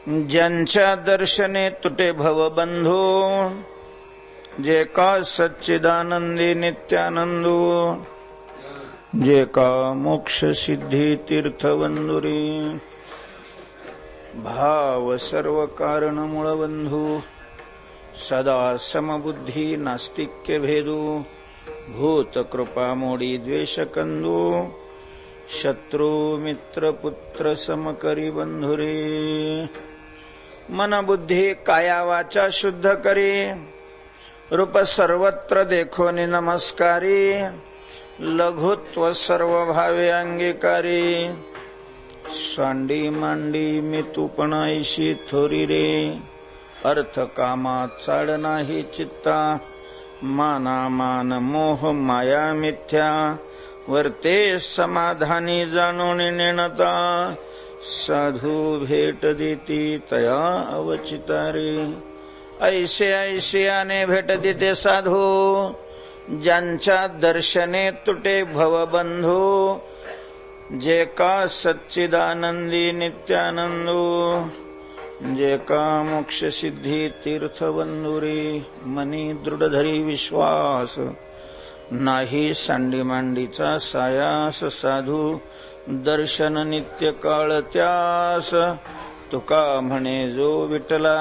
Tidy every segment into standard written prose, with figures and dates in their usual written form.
ज्यांच्या दर्शने तुटे भवबंधू, जे का सच्चिदानंदी नित्यानंदू, जे का मोक्ष सिद्धी तीर्थवंदुरी, भाव सर्व कारण मूळबंधू, सदा समबुद्धी नास्तिक्य भेदू, भूत कृपा मोडी द्वेष कंदू, शत्रु मित्र पुत्र समकरी बंधुरे, मन बुद्धी काया वाचा शुद्ध करी, रूप सर्वत्र देखोनी नमस्कारी, लघुत्व सर्व भावे अंगीकारी, सांडी मांडी मी तूपणाईशी थोरी रे, अर्थ कामात चाड नाही चित्ता, माना मान मोह माया मिथ्या, वर्ते समाधानी जाणून नेणता, साधू भेट देती तया अवचितारे, ऐसे ऐशियाने भेट देते साधू, ज्यांच्या दर्शने तुटे भवबंधू, जे का सच्चिदानंदी नित्यानंदू, जे का मोक्ष सिद्धी तीर्थवंदुरी, मनी दृढधरी विश्वास, नाही सांडी मांडीचा सायास, साधू दर्शन नित्य काळ त्यास, तुका म्हणे जो विठला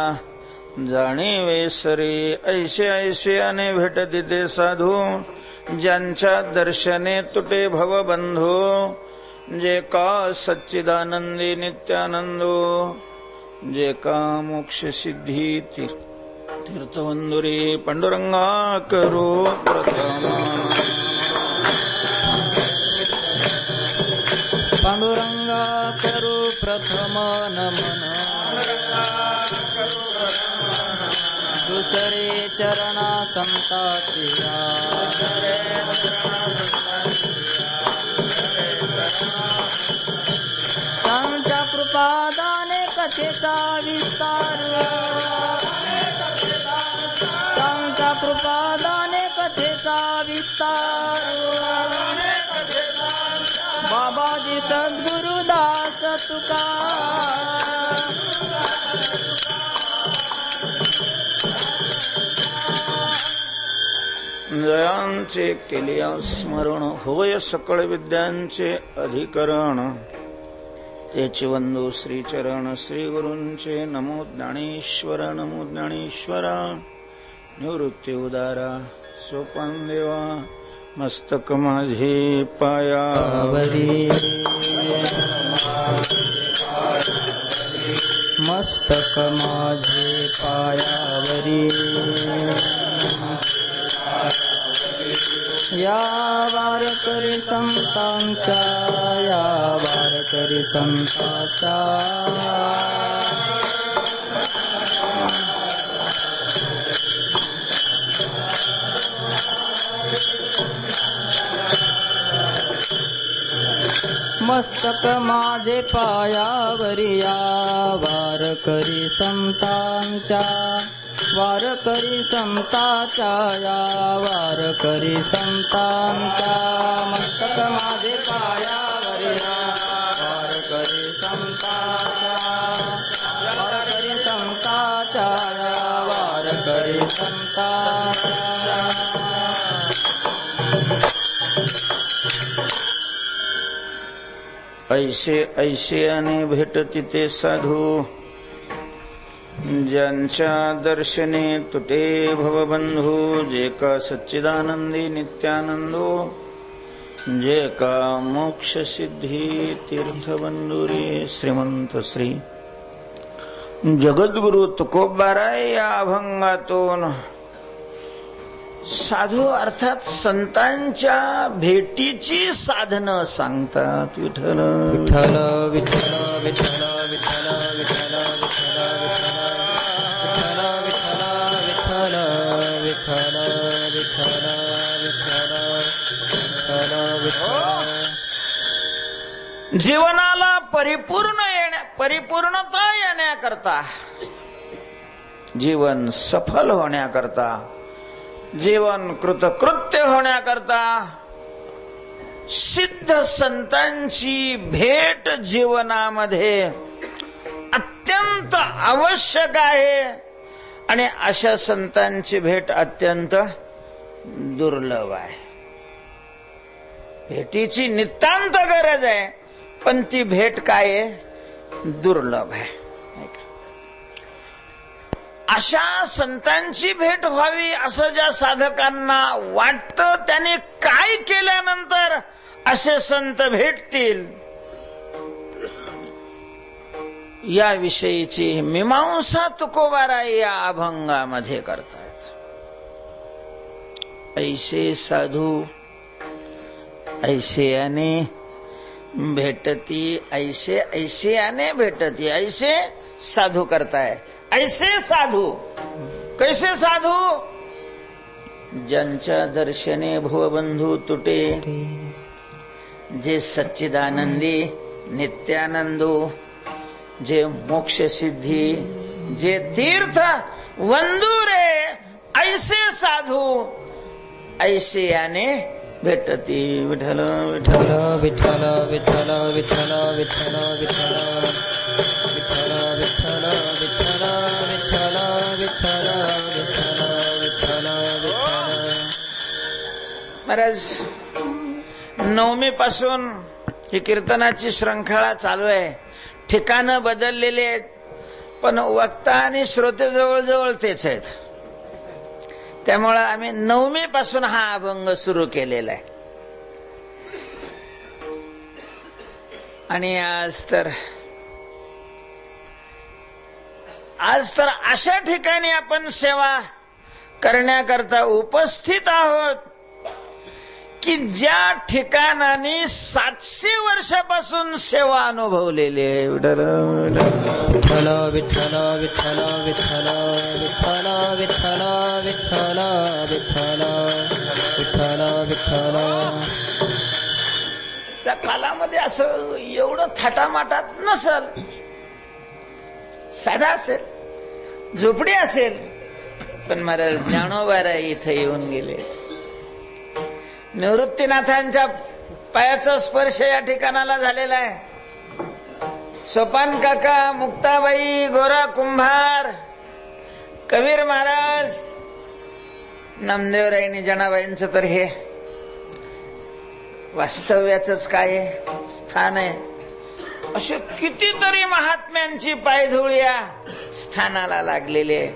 जाणीवे सरे, ऐसे ऐशियाने भेट देते साधू, ज्यांच्या दर्शने तुटे भवबंधू, जे का सच्चिदानंदी नित्यानंदो, जे का मोक्ष सिद्धी तीर्थवंदुरी, पांडुरंगा करो प्रथम, पांडुरंगा करू प्रथम नमन, दुसरे चरणा संतातिया, त्यांच्या कृपादाने कथेचा विस्तार, त्यांच्या कृपादाने कथेचा विस्तार, बाबाजी सद्गुरुदास तुका, जयांचे केलिया स्मरण, होय सकळ विद्यांचे अधिकरण, तेचे वंदू श्रीचरण श्री गुरूंचे, नमो ज्ञानेश्वर नमो ज्ञानेश्वरा, निवृत्ती उदारा सोपान देवा, मस्तक माझे पायावरी, मस्तक माझे पायावरी, या वारकरी संतांच्या, या वारकरी संतांच्या, मस्तक माझे पायावरी, या वारकरी संतांच्या, वारकरी संतांच्या, या वारकरी संतांच्या, मस्तक माझे पायावरी, या वारकरी संतांच्या, वारकरी संतांच्या, या वारकरी संतांच्या, ऐसे ऐशियाने भेटती ते साधू, ज्यांच्या दर्शने तुटे भवबंधू, जे का सच्चिदानंदी नित्यानंदो, जे का मोक्ष सिद्धी तीर्थवंदुरी, श्रीमंत श्री जगद्गुरु तुकोबाराय या अभंगातून साधू अर्थात संतांच्या भेटीची साधनं सांगतात. विठ्ठल विठ्ठल विठ्ठल विठ्ठल विठ्ठल विठ्ठल विठ्ठल विठ्ठल विठ्ठल विठ्ठल विठ्ठल विठ्ठल विठ्ठल. जीवनाला परिपूर्णता येण्याकरता, जीवन सफल होण्याकरता, जीवन कृतकृत्य होण्याकरता सिद्ध संतांची भेट जीवनामध्ये अत्यंत आवश्यक आहे आणि अशा संतांची भेट अत्यंत दुर्लभ आहे. भेटीची नितांत गरज आहे, पण ती भेट काय आहे? दुर्लभ आहे. अशा संतांची भेट व्हावी असं ज्या साधकांना वाटतं, त्याने काय केल्यानंतर असे संत भेटतील याविषयीची मीमांसा तुकोबाराय या अभंगामध्ये करतात. ऐसे साधू ऐसेयाने भेटती, ऐसे ऐसेयाने भेटती. ऐसे साधू करताय. ऐसे साधू कैसे साधू? ज्यांच्या दर्शने भवबंधू तुटे, जे सच्चिदानंदी नित्यानंदू, जे मोक्ष सिद्धी, जे तीर्थ वंदुरे, ऐसे साधू ऐसे याने भेटती. विठ्ठल विठ्ठल विठ्ठल विठ्ठल विठ्ठल विठ्ठल विठ्ठल विठ्ठल विठ्ठल विठ्ठल विठ्ठल विठ्ठल विठ्ठल विठ्ठल विठ्ठल. महाराज, नवमी पासून ही कीर्तनाची श्रृंखला चालू आहे. ठिकाणं बदललेली आहेत, पण वक्ता आणि श्रोते जवळजवळ तेच आहेत. त्यामुळं आम्ही नवमी पासून हा अभंग सुरू केलेला आहे. आणि आज तर अशा ठिकाणी आपण सेवा करण्याकरता उपस्थित आहोत की ज्या ठिकाणाने 700 वर्षापासून सेवा अनुभवलेली आहे. विठ्ठल विठ्ठल विठ्ठल विठ्ठल विठ्ठल विठ्ठल विठ्ठल विठ्ठल विठ्ठल विठ्ठल. त्या कालामध्ये असं एवढं थाटामाटात नसल, साधा असेल, झोपडी असेल, पण महाराज ज्ञानोबाराय इथे येऊन गेले. निवृत्तीनाथांच्या पायाचा स्पर्श या ठिकाणाला झालेला आहे. सोपान काका, मुक्ताबाई, गोरा कुंभार, कबीर महाराज, नामदेवरायनी जनाबाईंचं तर हे वास्तव्याचंच काय स्थान आहे. असे कितीतरी महात्म्यांची पायधूळ या स्थानाला लागलेली आहे.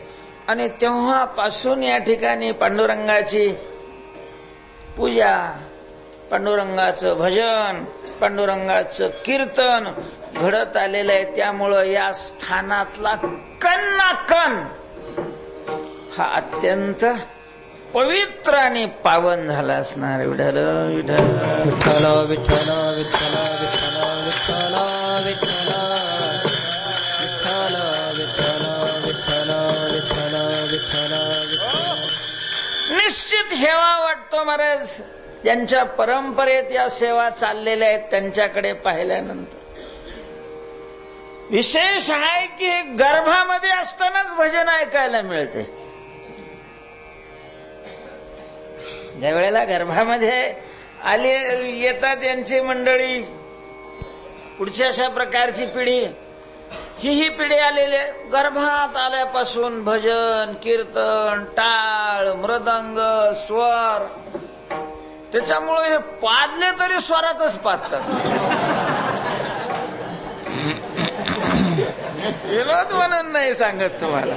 आणि तेव्हापासून या ठिकाणी पांडुरंगाची पूजा, पांडुरंगाचं भजन, पांडुरंगाचं कीर्तन घडत आलेलं आहे. त्यामुळं या स्थानातला कण हा अत्यंत पवित्र आणि पावन झाला असणार. विठ्ठल विठ्ठल विठ्ठल विठ्ठल विठ्ठल विठ्ठल विठ्ठल विठ्ठल विठ्ठल विठ्ठल विठ्ठल विठ्ठल विठ्ठल. निश्चित हेवा वाटतो महाराज. ज्यांच्या परंपरेत या सेवा चाललेल्या आहेत त्यांच्याकडे पाहिल्यानंतर. विशेष आहे की गर्भामध्ये असतानाच भजन ऐकायला मिळते. ज्या वेळेला गर्भामध्ये आली येतात यांची मंडळी, पुढची अशा प्रकारची पिढी, ही पिढी आलेली गर्भात आल्यापासून भजन, कीर्तन, टाळ, मृदंग, स्वर. त्याच्यामुळे हे पादले तरी स्वरातच पादतात. विनोद म्हणून नाही सांगत तुम्हाला.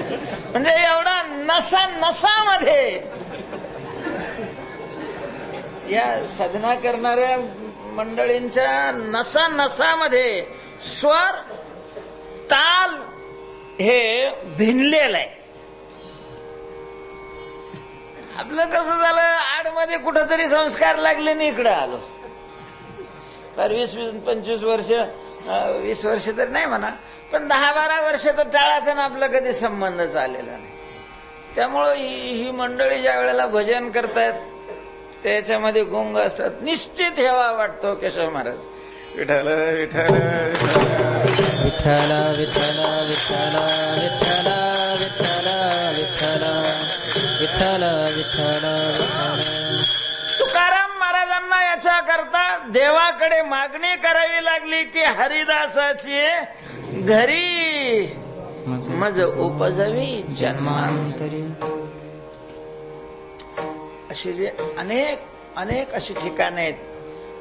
म्हणजे एवढा नसामध्ये या साधना करणाऱ्या मंडळींच्या नसामध्ये स्वर, ताल हे भिनलेलं आहे. आपलं कसं झालं, आडमध्ये कुठंतरी संस्कार लागले आणि इकडे आलो. फार 20-25 वर्ष, 20 वर्ष तर नाही म्हणा, पण 10-12 वर्ष तर टाळाचा ना आपला कधी संबंध झालेला नाही. त्यामुळं ही मंडळी ज्या वेळेला भजन करतायत त्याच्यामध्ये गुंग असतात. निश्चित हेवा वाटतो केशव महाराज. विठ्ठल विठ्ठल विठ्ठल विठ्ठल विठ्ठल विठ्ठल विठ्ठल विठ्ठल विठ्ठल विठ्ठल विठ्ठल. तुकाराम महाराजांना याच्या करता देवाकडे मागणी करावी लागली की हरिदासाची घरी मज उपजवी जन्मांतरी. असे जे अनेक अशी ठिकाणं आहेत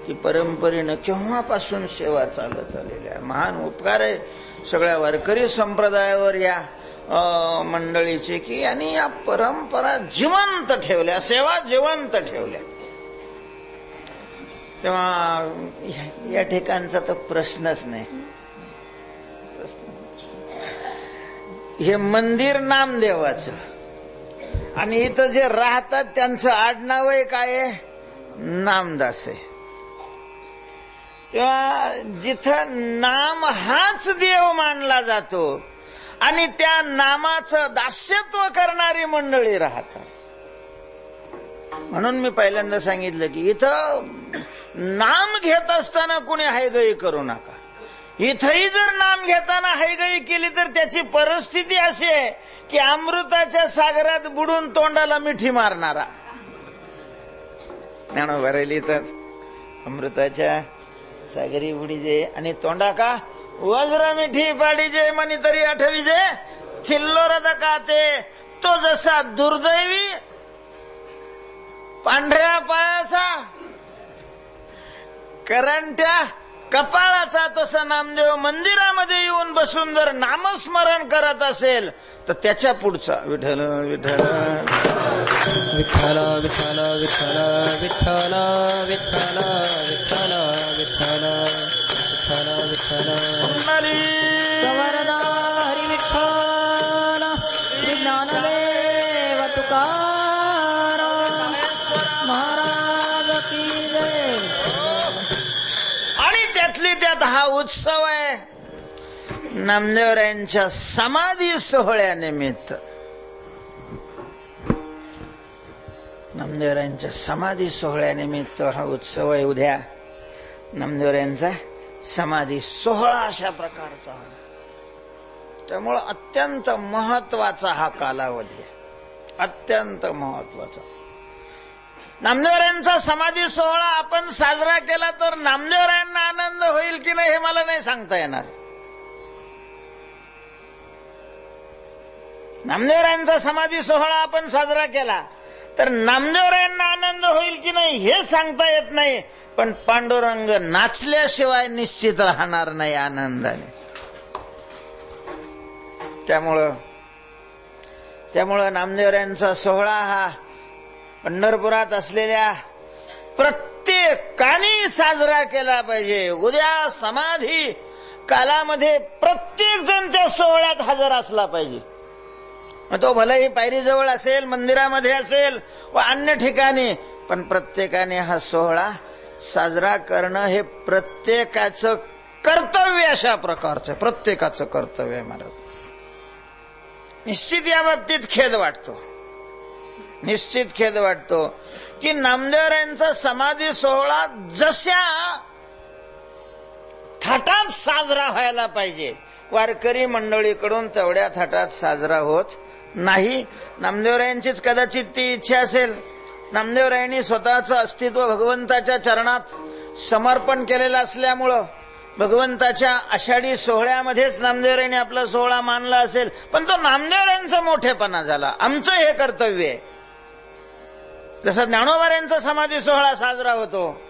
की परंपरेनं केव्हापासून सेवा चालत आलेल्या आहे. महान उपकार आहे सगळ्या वारकरी संप्रदायावर या मंडळीचे की यांनी या परंपरा जिवंत ठेवल्या, सेवा जिवंत ठेवल्या. तेव्हा या ठिकाणचा तर प्रश्नच नाही. हे मंदिर नामदेवाचं आणि इथं जे राहतात त्यांचं आडनाव आहे काय आहे? नामदास आहे. तेव्हा जिथं नाम हाच देव मानला जातो आणि त्या नामाचं दास्यत्व करणारी मंडळी राहतात. म्हणून मी पहिल्यांदा सांगितलं की इथं नाम घेत असताना कुणी हायगई करू नका. इथंही जर नाम घेताना हायगई केली तर त्याची परिस्थिती अशी आहे की अमृताच्या सागरात बुडून तोंडाला मिठी मारणारा. ज्ञानोबा लिहितात अमृताच्या सागरी बुडीजे आणि तोंडा का वज्र मिठी पाडीजे मनी तरी आठवीजे थिल्लोर दकाते. तो जसा दुर्दैवी पांढऱ्या पायाचा करंट्या कपाळाचा तसा नामदेव मंदिरामध्ये येऊन बसून जर नामस्मरण करत असेल तर त्याच्या पुढचा विठ्ठल विठ्ठल विठ्ठल विठ्ठल विठ्ठल विठ्ठल विठ्ठल विठ्ठल विठ्ठल विठ्ठल विठ्ठल गवरदा हरी विठ्ठल श्री ज्ञानदेव तुकाराम महाराज की जय. आणि त्यातली त्यात हा उत्सव आहे नामदेवरायांच्या समाधी सोहळ्यानिमित्त. नामदेवरायांच्या समाधी सोहळ्यानिमित्त हा उत्सव आहे. उद्या नामदेवरायांचा समाधी सोहळा अशा प्रकारचा. त्यामुळं अत्यंत महत्वाचा हा कालावधी आहे, अत्यंत महत्वाचा. नामदेवरायांचा समाधी सोहळा आपण साजरा केला तर नामदेवरायांना आनंद होईल की नाही हे मला नाही सांगता येणार. नामदेवरायांचा समाधी सोहळा आपण साजरा केला तर नामदेवरायांना आनंद होईल की नाही हे सांगता येत नाही. पण पांडुरंग नाचल्याशिवाय निश्चित राहणार नाही आनंदाने. त्यामुळं नामदेवरायांचा सोहळा हा पंढरपुरात असलेल्या प्रत्येकाने साजरा केला पाहिजे. उद्या समाधी कालामध्ये प्रत्येक जण त्या सोहळ्यात हजर असला पाहिजे. तो भलेही पायरीजवळ असेल, मंदिरामध्ये असेल व अन्य ठिकाणी, पण प्रत्येकाने हा सोहळा साजरा करणं हे प्रत्येकाचं कर्तव्य अशा प्रकारचं प्रत्येकाचं कर्तव्य आहे महाराज. निश्चित या बाबतीत खेद वाटतो, निश्चित खेद वाटतो की नामदेवरायांचा समाधी सोहळा जशा थाटात साजरा व्हायला पाहिजे वारकरी मंडळीकडून तेवढ्या थाटात साजरा होत नाही. नामदेवरायांचीच कदाचित ती इच्छा असेल. नामदेवरायांनी स्वतःचं अस्तित्व भगवंताच्या चरणात समर्पण केलेलं असल्यामुळं भगवंताच्या आषाढी सोहळ्यामध्येच नामदेवरायांनी आपला सोहळा मानला असेल. पण तो नामदेवरायांचा मोठेपणा झाला. आमचं हे कर्तव्य आहे. जसं ज्ञानोबाऱ्यांचा समाधी सोहळा साजरा होतो,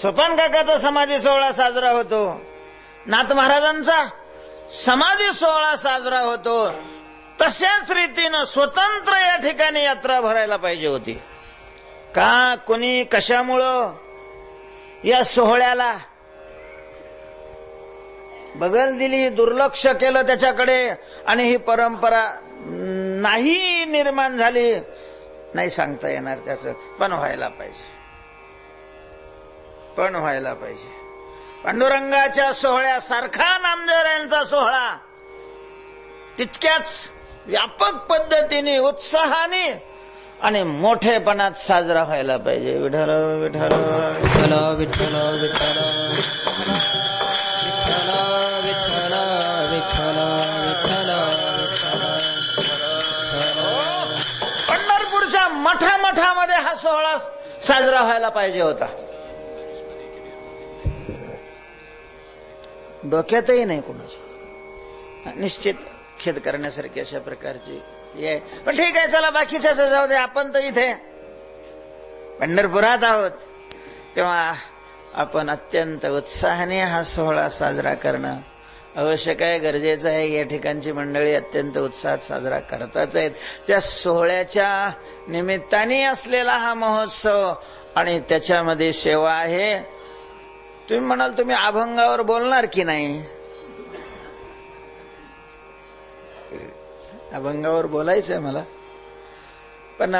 सोपान काकाचा समाधी सोहळा साजरा होतो, नाथ महाराजांचा समाधी सोहळा साजरा होतो, तशाच रीतीनं स्वतंत्र या ठिकाणी यात्रा भरायला पाहिजे होती. का कोणी कशामुळं या सोहळ्याला बगल दिली, दुर्लक्ष केलं त्याच्याकडे आणि ही परंपरा नाही निर्माण झाली नाही सांगता येणार. त्याचं पण व्हायला पाहिजे, पण व्हायला पाहिजे. पांडुरंगाच्या सोहळ्यासारखा नामदेवरायांचा सोहळा तितक्याच व्यापक पद्धतीने उत्साहाने आणि मोठेपणात साजरा व्हायला पाहिजे. विठ्ठल विठ्ठल विठ्ठल विठ्ठल विठ्ठल विठ्ठल विठ्ठल विठ्ठल पंढरपूरच्या मठामध्ये हा सोहळा साजरा व्हायला पाहिजे होता. डोक्यातही नाही कोणाच्या. निश्चित खेद करण्यासारखी अशा प्रकारची आहे. पण ठीक आहे, चला बाकीच्याच जाऊ दे. आपण तर इथे पंढरपुरात आहोत, तेव्हा आपण अत्यंत उत्साहाने हा सोहळा साजरा करणं आवश्यक आहे, गरजेचं आहे. या ठिकाणची मंडळी अत्यंत उत्साहात साजरा करताच आहेत. त्या सोहळ्याच्या निमित्ताने असलेला हा महोत्सव आणि त्याच्यामध्ये सेवा आहे. तुम्ही म्हणाल तुम्ही अभंगावर बोलणार की नाही? अभंगावर बोलायचंय मला, पण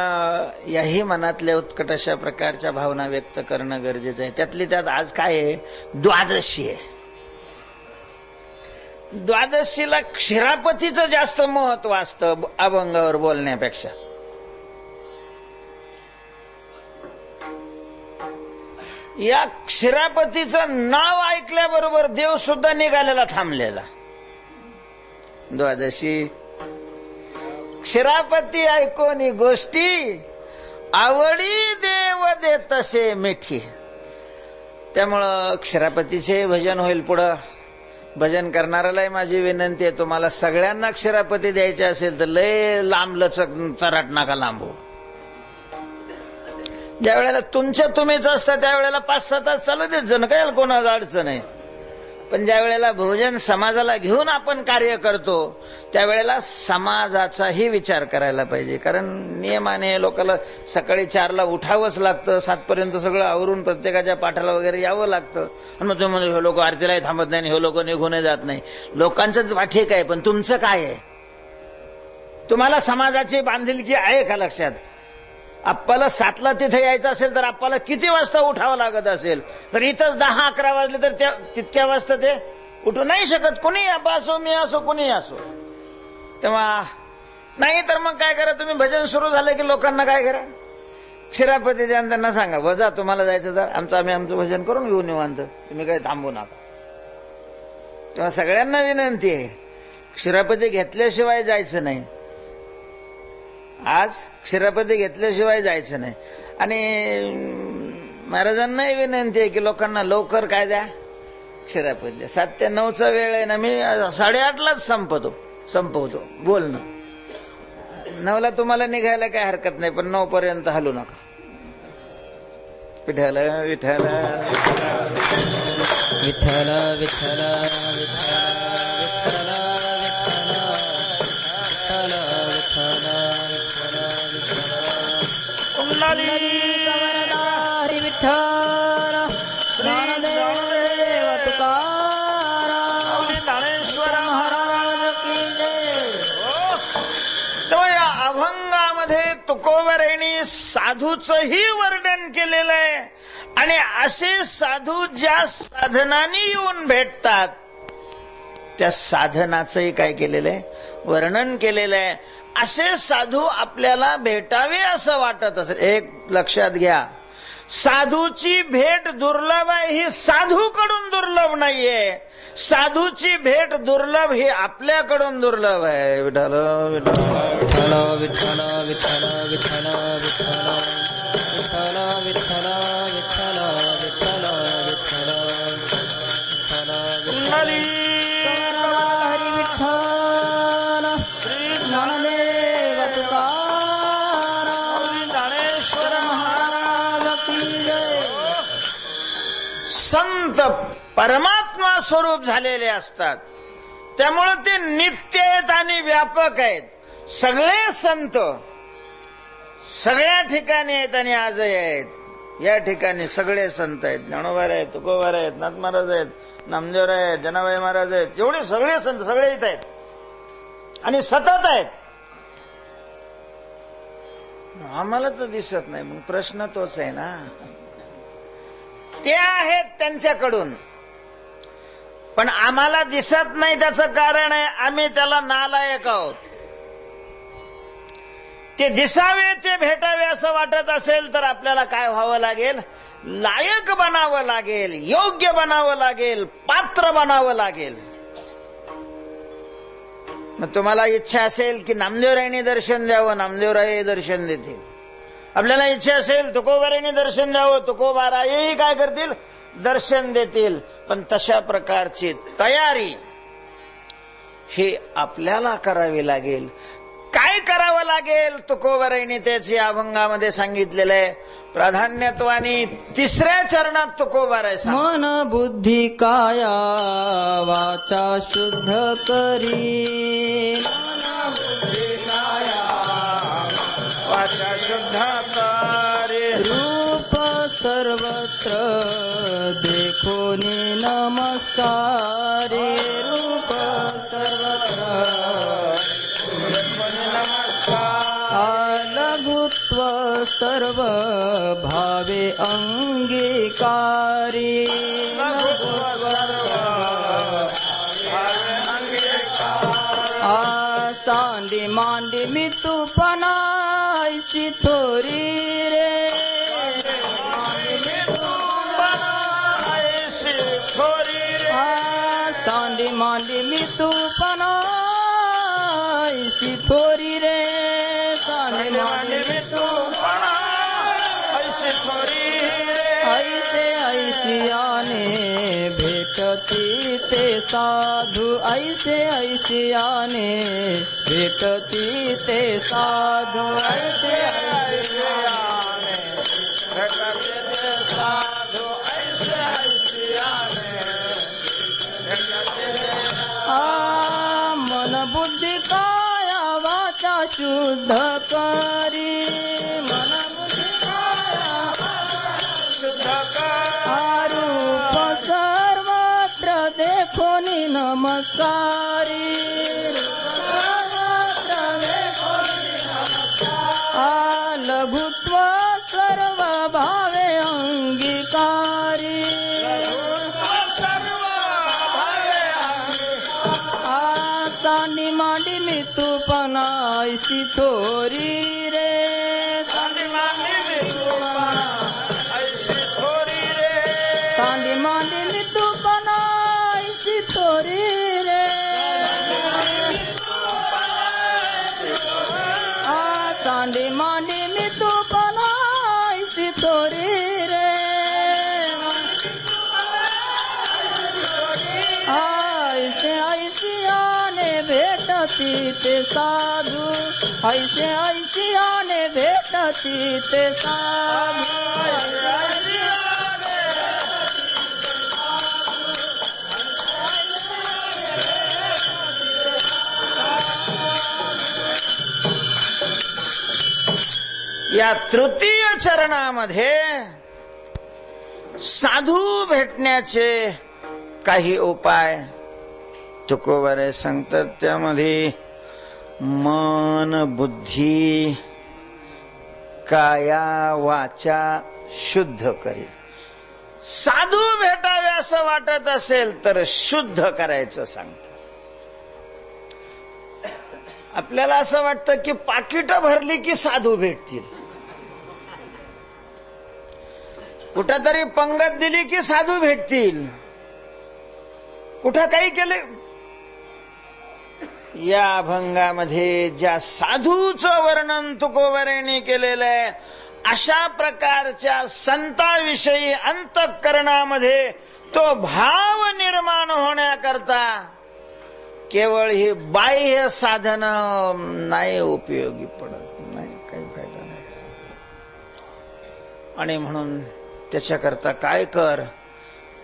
याही मनातल्या उत्कट अशा प्रकारच्या भावना व्यक्त करणं गरजेचं आहे. त्यातली त्यात आज काय आहे, द्वादशी आहे. द्वादशीला क्षीरापतीचं जास्त महत्व असतं अभंगावर बोलण्यापेक्षा. या क्षीरापतीचं नाव ऐकल्याबरोबर देव सुद्धा निघालेला थांबलेला. द्वादशी क्षीरापती ऐकोनी गोष्टी, आवडी देव दे तसे मिठी. त्यामुळं क्षीरापतीचे भजन होईल पुढं. भजन करणाऱ्यालाही माझी विनंती आहे, तुम्हाला सगळ्यांना क्षीरापती द्यायचे असेल तर लय लांब लचक चराट नका लांबू. ज्या वेळेला तुमच्या तुम्हीच असता त्यावेळेला 5-6 तास चालू देत जण, काय कोणाला अडचण आहे. पण ज्या वेळेला भोजन समाजाला घेऊन आपण कार्य करतो त्यावेळेला समाजाचाही विचार करायला पाहिजे. कारण नियमाने लोकांना सकाळी 4ला उठावंच लागतं, 7 पर्यंत सगळं आवरून प्रत्येकाच्या पाठाला वगैरे यावं लागतं. आणि मग तुम्ही हे लोक आरतीलाही थांबत नाही, हे लोक निघूनही जात नाही. लोकांचं ठीक आहे, पण तुमचं काय आहे? तुम्हाला समाजाची बांधिलकी आहे का लक्षात? आप्पाला 7ला तिथे यायचं असेल तर आप्पाला किती वाजता उठावं लागत असेल? तर इथंच 10-11 वाजले तर तितक्या वाजता ते उठू नाही शकत. कोणी आप्पा असो, मी असो, कोणी असो. तेव्हा नाही तर मग काय करा, तुम्ही भजन सुरू झालं की लोकांना काय करा, क्षीरापती द्या, त्यांना सांगा वजा तुम्हाला जायचं तर आम्ही आमचं भजन करून घेऊ निवांत, तुम्ही काही थांबू नका. तेव्हा सगळ्यांना विनंती आहे, क्षीरापती घेतल्याशिवाय जायचं नाही. आज क्षीरापती घेतल्याशिवाय जायचं नाही. आणि महाराजांनाही विनंती आहे की लोकांना लवकर काय द्या, क्षीरापती द्या. 7 ते 9चा वेळ आहे ना, मी 8:30लाच संपवतो बोलणं. 9ला तुम्हाला निघायला काय हरकत नाही, पण 9 पर्यंत हलू नका. विठ्ठल विठ्ठल विठ्ठल विठ्ठल विठ्ठल कमरदारी विठ्ठल ज्ञानदेव तुकाराम ज्ञानेश्वर महाराज की जय. तेव्हा या अभंगामध्ये तुकोबरेंनी साधूचंही वर्णन केलेलं आहे. आणि असे साधू ज्या साधनांनी येऊन भेटतात त्या साधनाचंही काय केलेलं आहे, वर्णन केलेलं आहे. असे साधू आपल्याला भेटावे असं वाटत असेल. एक लक्षात घ्या, साधूची भेट दुर्लभ आहे ही साधूकडून दुर्लभ नाहीये. साधूची भेट दुर्लभ ही आपल्याकडून दुर्लभ आहे. विठ्ठल विठ्ठल विठ्ठल विठ्ठल विठ्ठल विठ्ठल विठ्ठल विठ्ठल विठ्ठल विठ्ठल विठ्ठल विठ्ठल कमरदारी विठ्ठल ज्ञानदेव तुकाराम ज्ञानेश्वर महाराज की जय. संत परमात्मा स्वरूप झालेले असतात, त्यामुळे ते नित्य आहेत आणि व्यापक आहेत. सगळे संत सगळ्या ठिकाणी आहेत आणि आजही आहेत. या ठिकाणी सगळे संत आहेत. ज्ञानोबा आहेत, तुकोबा आहेत, नाथ महाराज आहेत, नामदेव आहेत, जनाबाई महाराज आहेत. एवढे सगळे संत सगळे इथं आहेत आणि सतत आहेत. आम्हाला तर दिसत नाही. मग प्रश्न तोच आहे ना. ते आहेत त्यांच्याकडून, पण आम्हाला दिसत नाही. त्याचं कारण आहे आम्ही त्याला नालायक आहोत. ते दिसावे, ते भेटावे असं वाटत असेल तर आपल्याला काय व्हावं लागेल, लायक बनावं लागेल, योग्य बनावं लागेल, पात्र बनावं लागेल. मग तुम्हाला इच्छा असेल की नामदेवरायांनी दर्शन द्यावं, नामदेवराय दर्शन देतील. आपल्याला इच्छा असेल तुकोबारायांनी दर्शन द्यावं, तुकोबारायही काय करतील, दर्शन देतील. पण तशा प्रकारची तयारी हे आपल्याला करावे लागेल. काय करावं लागेल तुकोबारायांनी त्याची अभंगामध्ये सांगितलेलं आहे. प्राधान्यत्वाने 3ऱ्या चरणात तुकोबाराय मन बुद्धी काया वाचा शुद्ध करी. मन बुद्धी काया वाचा शुद्ध करी. रूप सर्वत्र देखोनी नमस्कारे. रूप सर्वत्र लघुत्व सर्व भावे अंगीकारी. सांडी मांडी मी तूपना ऐसी थोरी रे. सांडी मांडी मी तूपना ऐसी थोरी रे. सांडी मांडी मी तूपना ऐसी थोरी रे. ऐसे ऐसियाने भेटती ते साधू. ऐसे ऐसियाने भेटती ते साधू. ऐसे ऐसियाने भेटती ते साधू. ऐसे ऐसियाने मन बुद्धी काया वाचा शुद्ध करी. मन बुद्धी काया शुद्ध करी. रूप सर्वत्र देखोनी नमस्कारी. सर्वत्र देखोनी नमस्कारी. लघुत्व सर्व भावे अंगीकारी. सांडी मांडी मी तूपना ऐसी थोरी रे. सांडी मांडी मी तूपना ऐसी थोरी रे. सांडी मांडी मी तूपना ऐसी थोरी रे. सांडी मांडी मी तूपना ऐसी थोरी रे. ऐसे ऐसियाने भेटती ते साधू. ऐसे ऐसियाने भेटती ते साधू. या 3य चरणामध्ये साधू भेटण्याचे काही उपाय तुकोबारे सांगतात. त्यामध्ये मन बुद्धी काया वाचा शुद्ध करी. साधू भेटावे असं वाटत असेल तर शुद्ध करायचं सांगतात. आपल्याला असं वाटतं की पाकिट भरली की साधू भेटतील. कुठंतरी पंगत दिली की साधू भेटतील. कुठं काही केले. या अभंगामध्ये ज्या साधूचं वर्णन तुकोबारायांनी केलेलं आहे अशा प्रकारच्या संताविषयी अंतःकरणामध्ये तो भाव निर्माण होण्याकरता केवळ ही बाह्य साधन नाही उपयोगी पडत. नाही, काही फायदा नाही. आणि म्हणून त्याच्याकरता काय कर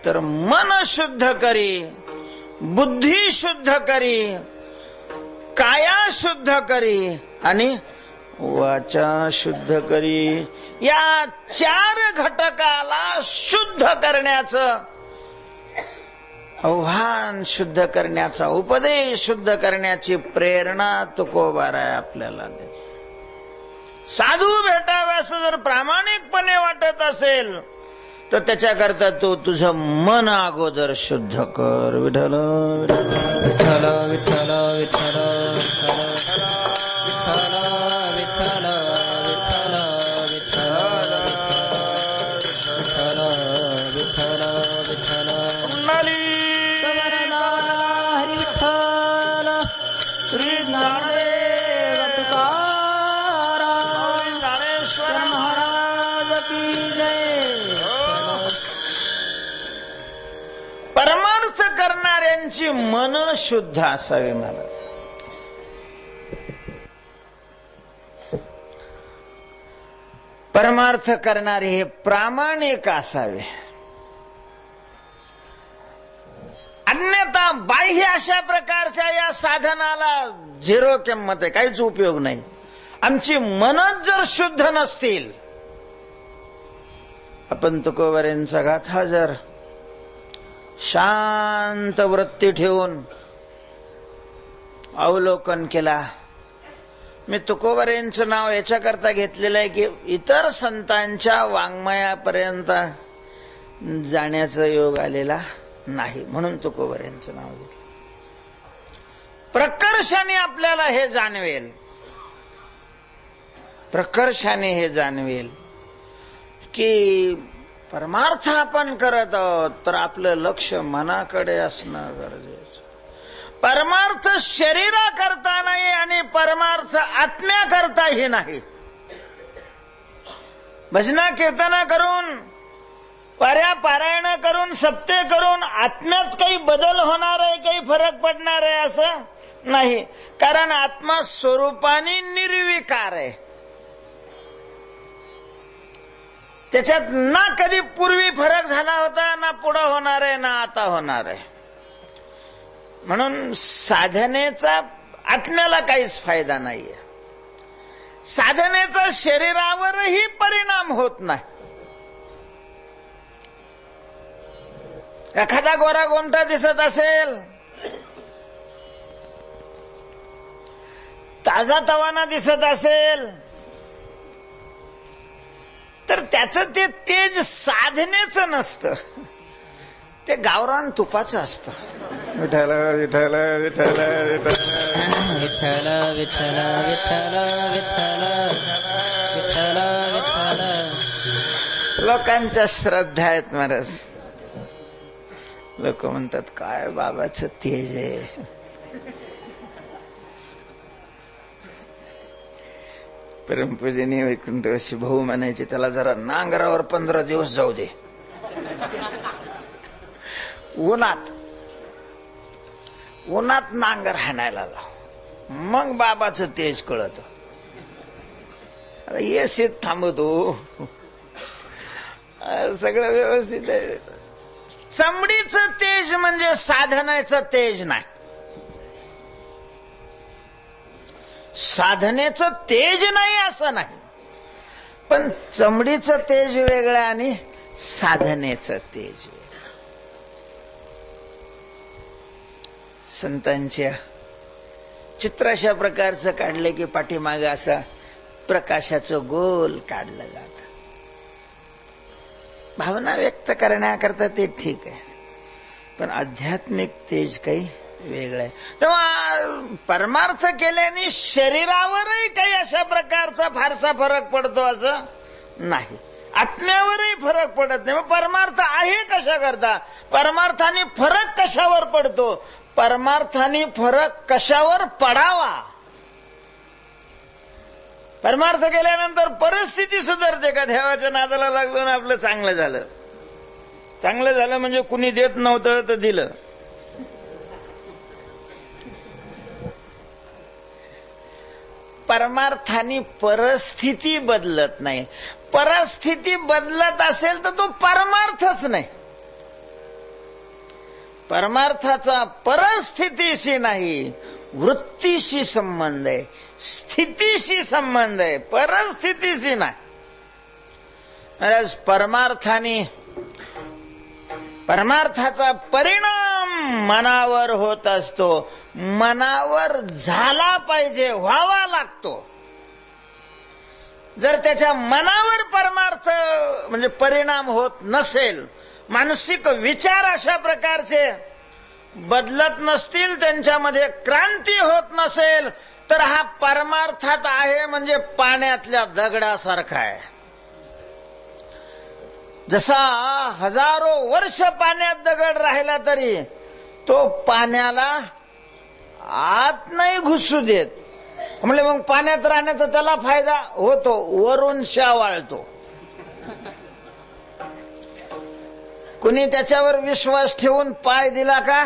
तर मन शुद्ध करी, बुद्धी शुद्ध करी, काया शुद्ध करी आणि वाचा शुद्ध करी. या 4 घटकाला शुद्ध करण्याचं आव्हान, शुद्ध करण्याचा उपदेश, शुद्ध करण्याची प्रेरणा तुकोबाराय आपल्याला देतो. साधू भेटावे असं जर प्रामाणिकपणे वाटत असेल तर त्याच्याकरता तो तुझं मन अगोदर शुद्ध कर. विठ्ठल विठ्ठल विठ्ठल विठ्ठल विठ्ठल विठ्ठल विठ्ठल विठ्ठल विठ्ठल विठ्ठल हरी विठ्ठल. श्री ज्ञानदेव तुकाराम ज्ञानेश्वर महाराज की जय. परमार्थ करणाऱ्यांची आमची मन शुद्ध असावी महाराज. परमार्थ करणारे हे प्रामाणिक असावे. अन्यथा बाह्य अशा प्रकारच्या या साधनाला झिरो किंमत आहे, काहीच उपयोग नाही. आमची मनच जर शुद्ध नसतील, आपण तुकोबारांचा गाथा जर शांत वृत्ती ठेवून अवलोकन केला. मी तुकोबारांचं नाव याच्याकरता घेतलेलं आहे की इतर संतांच्या वाङ्मयापर्यंत जाण्याचा योग आलेला नाही, म्हणून तुकोबारांचं नाव घेतलं. प्रकर्षाने आपल्याला हे जाणवेल, प्रकर्षाने हे जाणवेल की परमार्थ आपण करत आहोत, तर आपलं लक्ष मनाकडे असणं गरजेचं. परमार्थ शरीराकरता नाही आणि परमार्थ आत्म्याकरताही नाही. भजना कीर्तना करून, पाऱ्या पारायण करून, सप्ते करून आत्म्यात काही बदल होणार आहे, काही फरक पडणार आहे असं नाही. कारण आत्मा स्वरूपाने निर्विकार आहे. त्याच्यात ना कधी पूर्वी फरक झाला होता, ना पुढे होणार आहे, ना आता होणार आहे. म्हणून साधनेचा आत्म्याला काहीच फायदा नाहीये. साधनेचा शरीरावरही परिणाम होत नाही. एखादा गोरा गोमटा दिसत असेल, ताजा तवाना दिसत असेल, तर त्याचं ते तेज साधनेचं नसतं, ते गावरान तुपाचं असतं. विठ्ठल विठ्ठल विठ्ठल विठ्ठल विठ्ठल विठ्ठल विठ्ठल विठ्ठल विठ्ठल. लोकांच्या श्रद्धा आहेत महाराज. लोक म्हणतात काय बाबाचं तेज आहे. परमपूजनीय वैकुंठवासी भाऊ म्हणायचे त्याला जरा नांगरावर 15 दिवस जाऊ दे, उन्हात उन्हात नांगर हाणायला लाव, मग बाबाचं तेज कळत. ये शेत थांबतो, सगळं व्यवस्थित आहे. चमडीचं तेज म्हणजे साधनाचं तेज नाही. साधनेचं तेज नाही असं नाही, पण चमडीचं तेज वेगळं आणि साधनेचं तेज वेगळं. संतांच्या चित्र अशा प्रकारचं काढलं की पाठीमागे असा प्रकाशाचं गोल काढलं जात. भावना व्यक्त करण्याकरता ते ठीक आहे, पण आध्यात्मिक तेज काही वेगळं आहे. तेव्हा परमार्थ केल्याने शरीरावरही काही अशा प्रकारचा फारसा फरक पडतो असं नाही, आत्म्यावरही फरक पडत नाही. मग परमार्थ आहे कशा करता, परमार्थाने फरक कशावर पडतो, परमार्थाने फरक कशावर पडावा. परमार्थ केल्यानंतर परिस्थिती सुधारते का? देवाच्या नादाला लागलो ना आपलं चांगलं झालं, चांगलं झालं म्हणजे कुणी देत नव्हतं तर दिलं. परमार्थाने परिस्थिती बदलत नाही. परिस्थिती बदलत असेल तर तो परमार्थच नाही. परमार्थाचा परिस्थितीशी नाही, वृत्तीशी संबंध आहे, स्थितीशी संबंध आहे, परिस्थितीशी नाही. परमार्थाचा परिणाम मनावर होत असतो. मनावर झाला पाहिजे, व्हावा लागतो. जर त्याच्या मनावर परमार्थ म्हणजे परिणाम होत नसेल, मानसिक विचार अशा प्रकारचे बदलत नसतील, त्यांच्यामध्ये क्रांती होत नसेल, तर हा परमार्थात आहे म्हणजे पाण्यातल्या दगडासारखा आहे. जसा हजारो वर्ष पाण्यात दगड राहिला तरी तो पाण्याला आत नाही घुसू देत. म्हणजे मग पाण्यात राहण्याचा त्याला फायदा होतो, वरून शावाळतो. कुणी त्याच्यावर विश्वास ठेवून पाय दिला का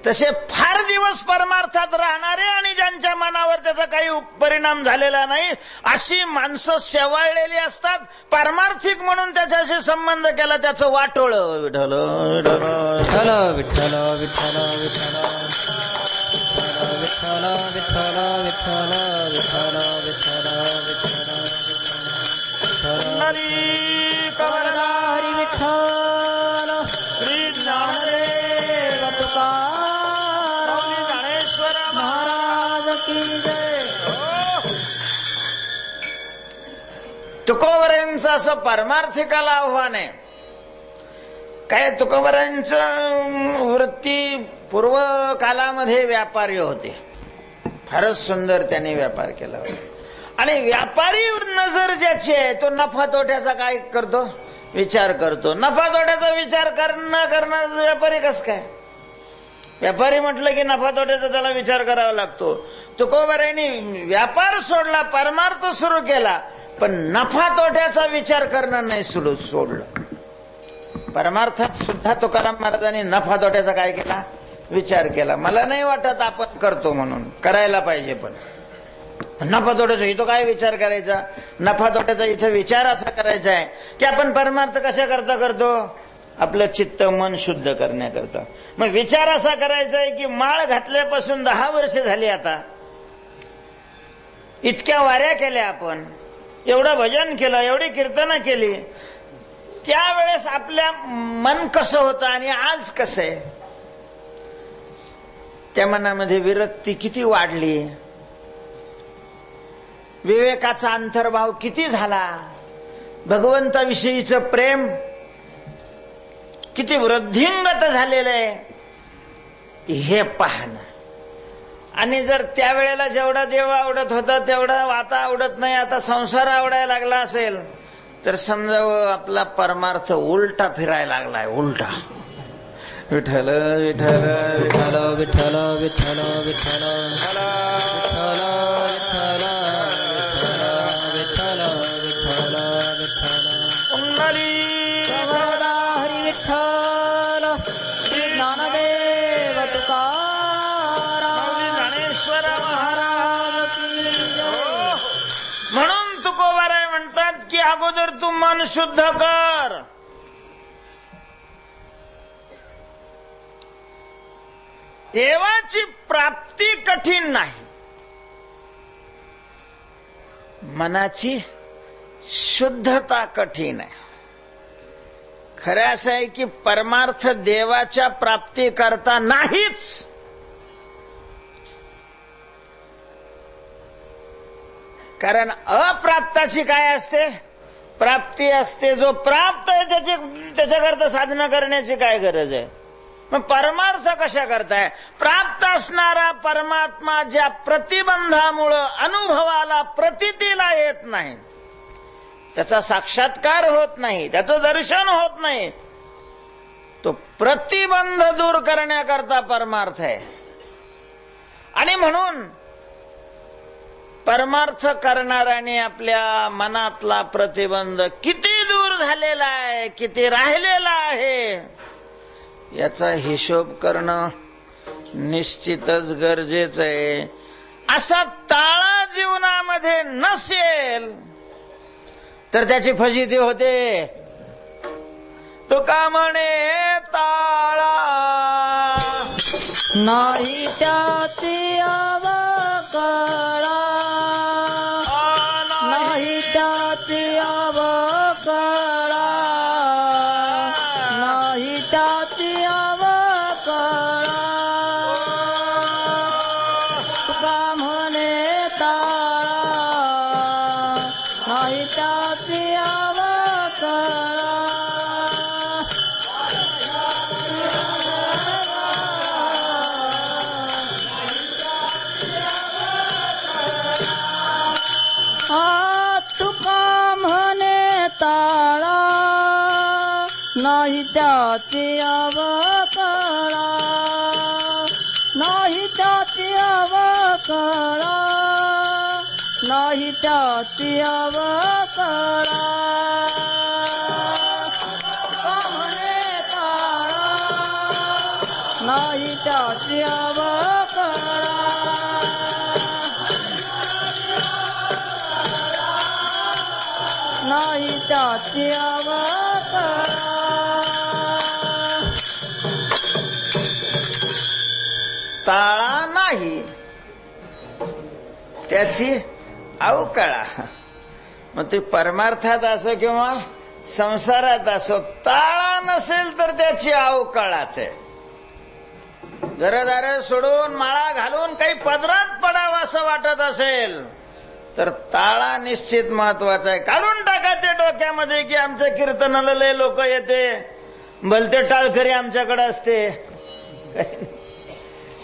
तसे फार दिवस परमार्थात राहणारे आणि ज्यांच्या मनावर त्याचा काही परिणाम झालेला नाही अशी माणसं शेवाळलेली असतात. पारमार्थिक म्हणून त्याच्याशी संबंध केला त्याचं वाटोळ. विठ्ठल विठ्ठल विठ्ठल विठ्ठल विठ्ठल विठ्ठल विठ्ठल विठ्ठल विठ्ठल विठ्ठल हरी विठ्ठल श्री ज्ञानदेव तुकाराम ज्ञानेश्वर महाराज की जय. तुकोबरांचं असं परमार्थिकाला आव्हान आहे. काय तुकोबरांचं वृत्ती पूर्व कालामध्ये व्यापारी होते. फारच सुंदर त्यांनी व्यापार केला आणि व्यापारी नजर ज्याची आहे तो नफा तोट्याचा काय करतो, विचार करतो. नफा तोट्याचा विचार करणार व्यापारी कस काय? व्यापारी म्हटलं की नफा तोट्याचा त्याला विचार करावा लागतो. तुकोबरांनी व्यापार सोडला, परमार्थ सुरू केला, पण नफा तोट्याचा विचार करणं नाही सोडलं. परमार्थात सुद्धा तुकाराम महाराजांनी नफा तोट्याचा काय केला, विचार केला. मला नाही वाटत आपण करतो म्हणून, करायला पाहिजे, पण नफा तोट्याचा इथं काय विचार करायचा? नफा तोट्याचा इथं विचार असा करायचा आहे की आपण परमार्थ कशा करता करतो, आपलं चित्त मन शुद्ध करण्याकरता. मग विचार असा करायचा आहे की माळ घातल्यापासून 10 वर्ष झाली, आता इतक्या वाऱ्या केल्या, आपण एवढं भजन केलं, एवढी कीर्तनं केली, त्यावेळेस आपल्या मन कसं होतं आणि आज कसं आहे? त्या मनामध्ये विरक्ती किती वाढली, विवेकाचा अंतर्भाव किती झाला, भगवंताविषयीचं प्रेम किती वृद्धिंगत झालेलं आहे हे पाहणं. आणि जर त्यावेळेला जेवढा देव आवडत होता तेवढा आता आवडत नाही, आता संसार आवडायला लागला असेल तर समजावं आपला परमार्थ उलटा फिरायला लागलाय, उलटा. विठ्ठल विठ्ठल विठ्ठल विठ्ठल विठ्ठल विठ्ठल विठ्ठल विठ्ठल विठ्ठल विठ्ठल हरी विठ्ठल श्री ज्ञानदेव तुकाराम ज्ञानेश्वर महाराज की जय. म्हणून तुकोबाराय म्हणतात की अगोदर तू मन शुद्ध कर. देवाची प्राप्ती कठीण नाही, मनाची शुद्धता कठीण आहे. खरं असं आहे की परमार्थ देवाच्या प्राप्ती करता नाहीच. कारण अप्राप्ताची काय असते, प्राप्ती असते. जो प्राप्त आहे त्याच्याकरता साधना करण्याची काय गरज आहे? मग परमार्थ कशा करताय? प्राप्त असणारा परमात्मा ज्या प्रतिबंधामुळं अनुभवाला प्रतीतीला येत नाही, त्याचा साक्षात्कार होत नाही, त्याचं दर्शन होत नाही, तो प्रतिबंध दूर करण्याकरता परमार्थ आहे. आणि म्हणून परमार्थ करणाऱ्याने आपल्या मनातला प्रतिबंध किती दूर झालेला आहे, किती राहिलेला आहे, याचा हिशोब करणं निश्चितच गरजेचं आहे. असा ताळा जीवनामध्ये नसेल तर त्याची फजिती होते. तुका म्हणे ताळा नाही त्याची अवकळा, नाही त्याची अवकळा, नाही त्याची अवकळा. तुका म्हणे ताळा नाही त्याची अवकळा. तुका म्हणे ताळा नाही त्याची अवकळा, नाही त्याची अवकळा, नाही त्याची अवकळा. तुका म्हणे ताळा नाही त्याची त्याची अवतरा ताळा नाही त्याची अवकळा. मग ते परमार्थात असो किंवा संसारात असो, ताळा नसेल तर त्याची अवकळाच आहे. घरदार सोडून माळा घालून काही पदरात पडावं असं वाटत असेल तर ताळा निश्चित महत्वाचा आहे. काढून टाका ते डोक्यामध्ये की आमच्या कीर्तनाला लय लोक येते, भलते टाळकरी आमच्याकडे असते.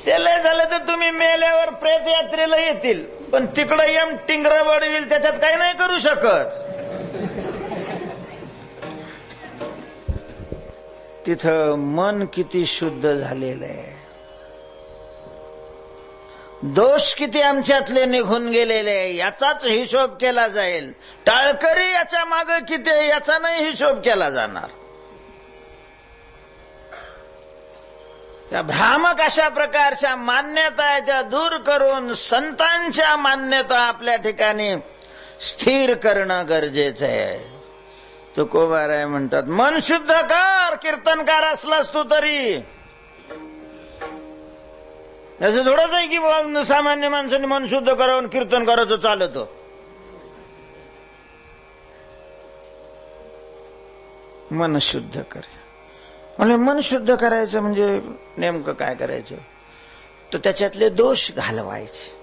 ते लय झालं तर तुम्ही मेल्यावर प्रेत यात्रेला येतील, पण तिकडं यम टिंगर बडवील, त्याच्यात काही नाही करू शकत. तिथं मन किती शुद्ध झालेलं आहे, दोष किती आमच्यातले निघून गेलेले आहे, याचाच हिशोब केला जाईल. टाळकरी याच्या मागे किती आहे याचा नाही हिशोब केला जाणार. त्या भ्रामक अशा प्रकारच्या मान्यता आहे त्या दूर करून संतांच्या मान्यता आपल्या ठिकाणी स्थिर करणं गरजेचं आहे. तुकोबाराय म्हणतात, मन शुद्ध कर, कीर्तनकार असलास तू तरी. असं थोडंच आहे की सामान्य माणसाने मन शुद्ध करावं कीर्तन करायचं चालतं. मन शुद्ध कर म्हणजे मन शुद्ध करायचं म्हणजे नेमकं काय करायचं, तर त्याच्यातले दोष घालवायचे.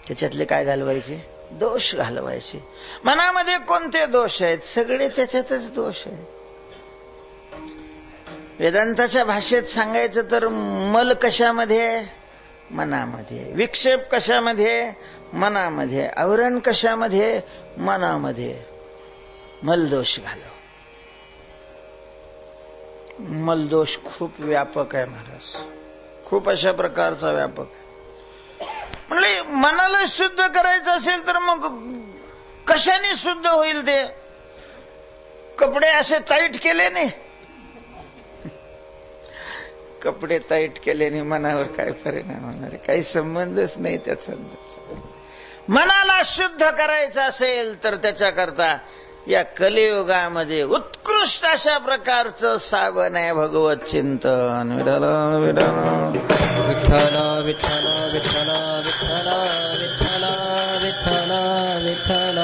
त्याच्यातले काय घालवायचे? दोष घालवायचे. मनामध्ये कोणते दोष आहेत? सगळे त्याच्यातच दोष आहेत. वेदांताच्या भाषेत सांगायचं तर मल कशामध्ये? मनामध्ये. विक्षेप कशामध्ये? मनामध्ये. आवरण कशामध्ये? मनामध्ये. मलदोष घालव. मलदोष खूप व्यापक आहे महाराज, खूप अशा प्रकारचा व्यापक आहे. म्हणजे मनाला शुद्ध करायचं असेल तर मग कशाने शुद्ध होईल ते? कपडे असे टाईट केल्याने? कपडे टाईट केल्याने मनावर काय परिणाम होणार? काही संबंधच नाही त्याचा. मनाला शुद्ध करायचं असेल तर त्याच्याकरता या कलियुगामध्ये उत्कृष्ट अशा प्रकारचं साबण आहे भगवत चिंतन. विठ्ठल विठ्ठल विठ्ठल विठ्ठल विठ्ठल विठ्ठल विठ्ठल विठ्ठल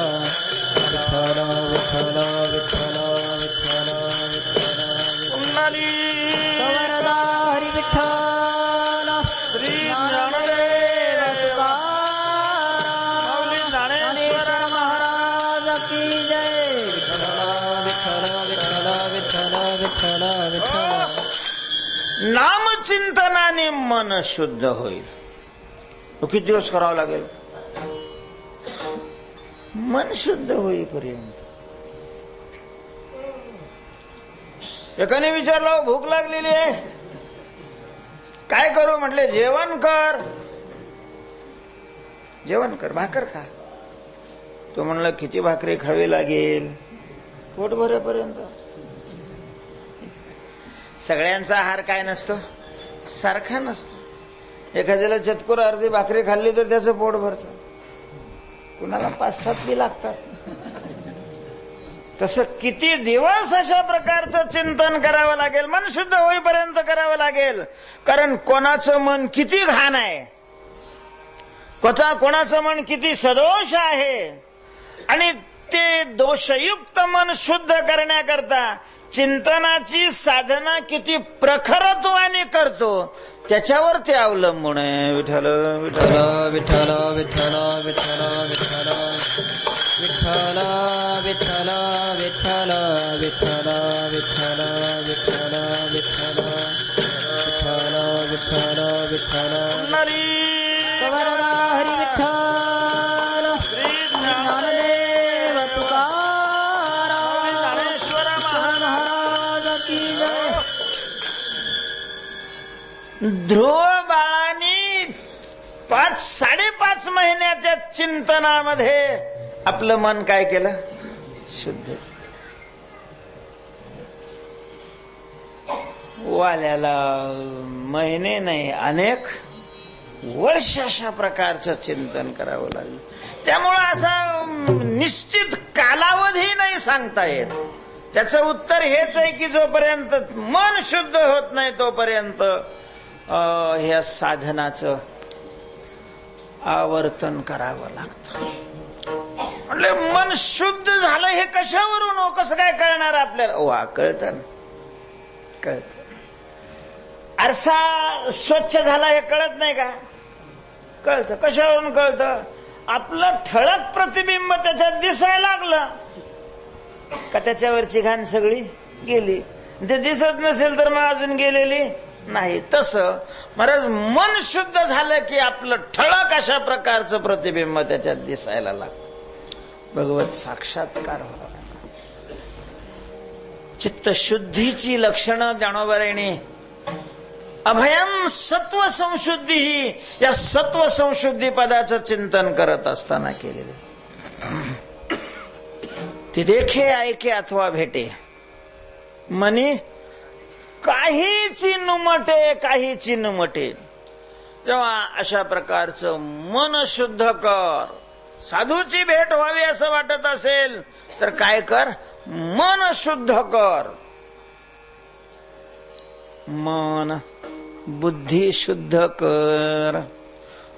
विठ्ठल विठ्ठल विठ्ठल विठ्ठल विठ्ठल कुंडली वरदा हरी विठ्ठल श्री ज्ञानदेव तुकाराम ज्ञानेश्वर महाराज की जय. विठ्ठल विठ्ठल विठ्ठल विठ्ठल विठ्ठल. नामचिंतनाने मन शुद्ध होईल. तो किती दिवस करावं लागेल? मन शुद्ध होईपर्यंत. एकाने विचारलं, भूक लागलेली आहे, काय करू? म्हटले जेवण कर. जेवण कर, भाकर खा. तो म्हणला किती भाकरी खावी लागेल? पोट भरेपर्यंत. सगळ्यांचा आहार काय नसतो? सारखा नसतो. एखाद्याला चतकोर अर्धी भाकरी खाल्ली तर त्याचं पोट भरतं, कुणाला 5-7 बी लागतात. तसं किती दिवस अशा प्रकारचं चिंतन करावं लागेल? मन शुद्ध होईपर्यंत करावं लागेल. कारण कोणाचं मन किती घाण आहे, कोणाचं मन किती सदोष आहे, आणि ते दोषयुक्त मन शुद्ध करण्याकरता चिंतनाची साधना किती प्रखरत्वाने करतो त्याच्यावर ते अवलंबून आहे. विठ्ठल विठ्ठल विठ्ठल विठ्ठल विठ्ठल विठ्ठल विठ्ठल विठ्ठल विठ्ठल विठ्ठल विठ्ठल विठ्ठल विठ्ठल विठ्ठल विठ्ठल विठ्ठल वरदा हरी विठ्ठल ज्ञानदेव तुकाराम ज्ञानेश्वर महाराज की जय. ध्रुव बाळांनी 5-5.5 महिन्याच्या चिंतनामध्ये आपलं मन काय केलं? शुद्ध. वाल्याला महिने नाही, अनेक वर्ष अशा प्रकारचं चिंतन करावं लागलं. त्यामुळं असा निश्चित कालावधी नाही सांगता येत. त्याचं उत्तर हेच आहे की जोपर्यंत मन शुद्ध होत नाही तोपर्यंत ह्या साधनाचं आवर्तन करावं लागतं. म्हणजे मन शुद्ध झालं हे कशावरून कसं काय कळणार आपल्याला? वा कळतं ना, कळतं. आरसा स्वच्छ झाला हे कळत नाही का? कळतं. कशावरून कळतं? आपलं ठळक प्रतिबिंब त्याच्यात दिसायला लागलं का त्याच्यावरची घाण सगळी गेली. ते दिसत नसेल तर मग अजून गेलेली नाही. तसं महाराज मन शुद्ध झालं की आपलं ठळक अशा प्रकारचं प्रतिबिंब त्याच्यात दिसायला लागतं. भगवत साक्षात्कार व्हावा. चित्तशुद्धीची लक्षणं ज्ञानोबारायांनी अभयम सत्व संशुद्धी ही या सत्व संशुद्धी पदाचं चिंतन करत असताना केलेलं. ती देखे ऐके अथवा भेटे मनी काहीची नुमटे काहीची नुमटे. तेव्हा अशा प्रकारचं मन शुद्ध कर. साधूची भेट व्हावी असं वाटत असेल तर काय कर? मन शुद्ध कर. मन बुद्धी शुद्ध कर.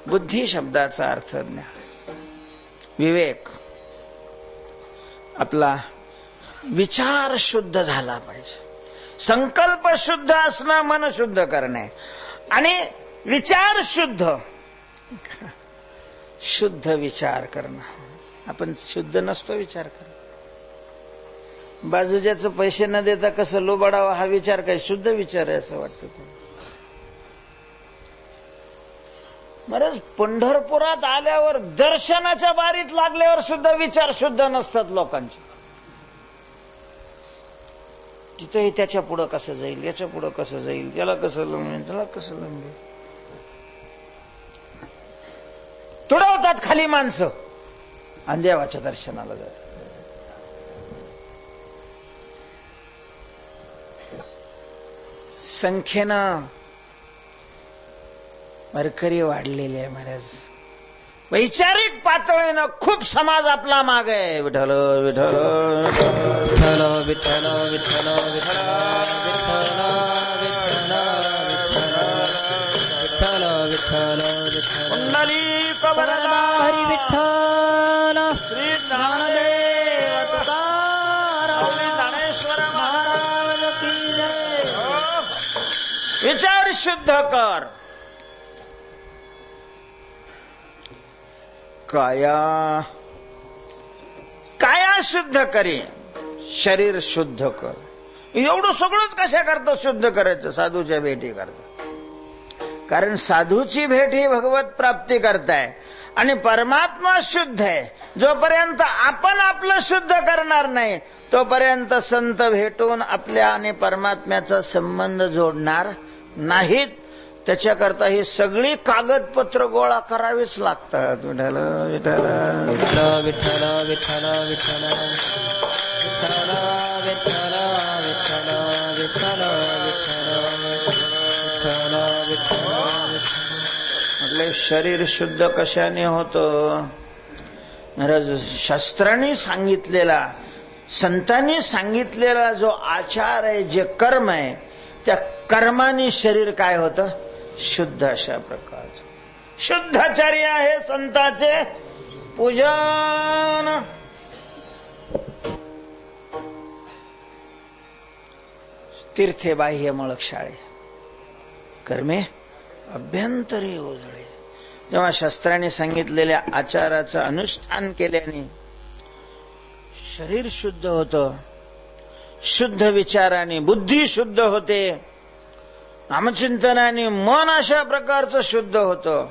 बुद्धी शब्दाचा अर्थ ज्ञान, विवेक. आपला विचार शुद्ध झाला पाहिजे. संकल्प शुद्ध असणं मन शुद्ध करणे आणि विचार शुद्ध, शुद्ध विचार करणं. आपण शुद्ध नसतो विचार करणं. बाजूच्याचं पैसे न देता कसं लोबाडावा हा विचार काय शुद्ध विचार आहे असं वाटतं. महाराज पंढरपुरात आल्यावर दर्शनाच्या बारीत लागल्यावर सुद्धा विचार शुद्ध नसतात लोकांचे. तिथेही त्याच्या पुढं कसं जाईल, याच्या पुढं कसं जाईल, त्याला कसं लंबेल, त्याला कसं लंबेल. तुडवतात खाली माणसं आणि देवाच्या दर्शनाला जातात. संख्येनं वारकरी वाढलेले आहे महाराज. वैचारिक पातळीनं खूप समाज आपला माग आहे. विठ्ठल विठ्ठल विठ्ठल विठ्ठल विठ्ठल विठ्ठल विठ्ठल विठ्ठल पुंडलिक वरदा हरी विठ्ठल श्री ज्ञानदेव तुकाराम ज्ञानेश्वर महाराज की जय. विचार शुद्ध कर. काया शुद्ध करे, शरीर शुद्ध कर. एवढं सगळंच कशा करता शुद्ध करायचं? साधूच्या भेटी करता. कारण साधूची भेट ही भगवत प्राप्ती करताय आणि परमात्मा शुद्ध आहे. जोपर्यंत आपण आपलं शुद्ध करणार नाही तोपर्यंत संत भेटून आपल्या आणि परमात्म्याचा संबंध जोडणार नाहीत. त्याच्याकरता ही सगळी कागदपत्र गोळा करावीच लागतात. विठ्ठल विठ्ठल विठ्ठल विठ्ठल विठ्ठल विठ्ठल विठ्ठल विठ्ठल विठ्ठल विठ्ठल विठ्ठल. म्हटले शरीर शुद्ध कशाने होतं? महाराज शास्त्रांनी सांगितलेला, संतांनी सांगितलेला जो आचार आहे, जे कर्म आहे, त्या कर्माने शरीर काय होतं? शुद्ध अशा प्रकारचं. शुद्धाचार्य आहे संताचे पूजन. तीर्थे बाह्य मळक शाळे कर्मे अभ्यंतरी ओझळे. जेव्हा शास्त्राने सांगितलेल्या आचाराचं अनुष्ठान केल्याने शरीर शुद्ध होतं, शुद्ध विचाराने बुद्धी शुद्ध होते, नामचिंतनाने मन अशा प्रकारचं शुद्ध होतं.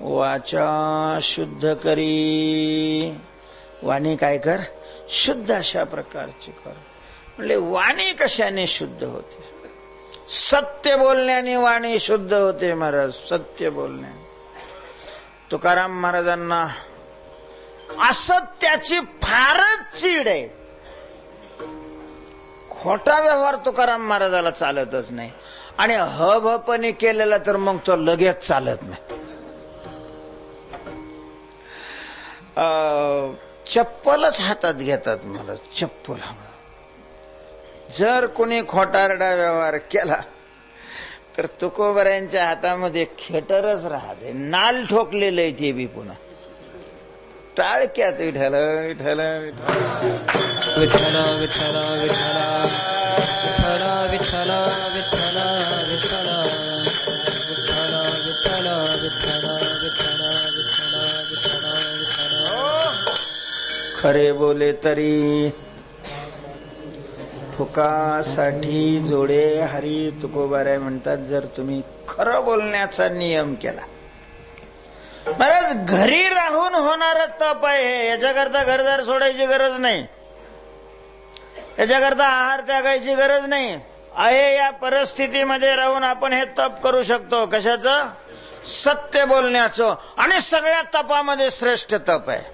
वाचा शुद्ध करी. वाणी काय कर? शुद्ध अशा प्रकारची कर. म्हणजे वाणी कशाने शुद्ध होते? सत्य बोलण्याने वाणी शुद्ध होते महाराज. सत्य बोलण्याने. तुकाराम महाराजांना असत्याची फारच चीड आहे. खोटा व्यवहार तुकाराम महाराजाला चालतच नाही. आणि हभपणे केलेला तर मग तो लगेच चालत नाही. चप्पलच हातात घेतात मला, चप्पल. जर कोणी खोटारडा व्यवहार केला तर तुकोबऱ्यांच्या हातामध्ये खेटरच राहते, नाल ठोकलेलं आहे ते बी पुन्हा टाळक्यात. विठ्ठल विठ्ठल विठ्ठल विठ्ठल विठ्ठल विठ्ठल विठ्ठल विठ्ठल विठ्ठल विठ्ठल विठ्ठल विठ्ठल विठ्ठल विठ्ठल. खरे बोले तरी फुकासाठी जोडे हरी. तुकोबाराय म्हणतात, जर तुम्ही खरं बोलण्याचा नियम केला. महाराज, घरी राहून होणार तप आहे हे. याच्याकरता घरदार सोडायची गरज नाही, याच्याकरता आहार त्यागायची गरज नाही आहे. या परिस्थितीमध्ये राहून आपण हे तप करू शकतो. कशाचं? सत्य बोलण्याचं. आणि सगळ्या तपामध्ये श्रेष्ठ तप आहे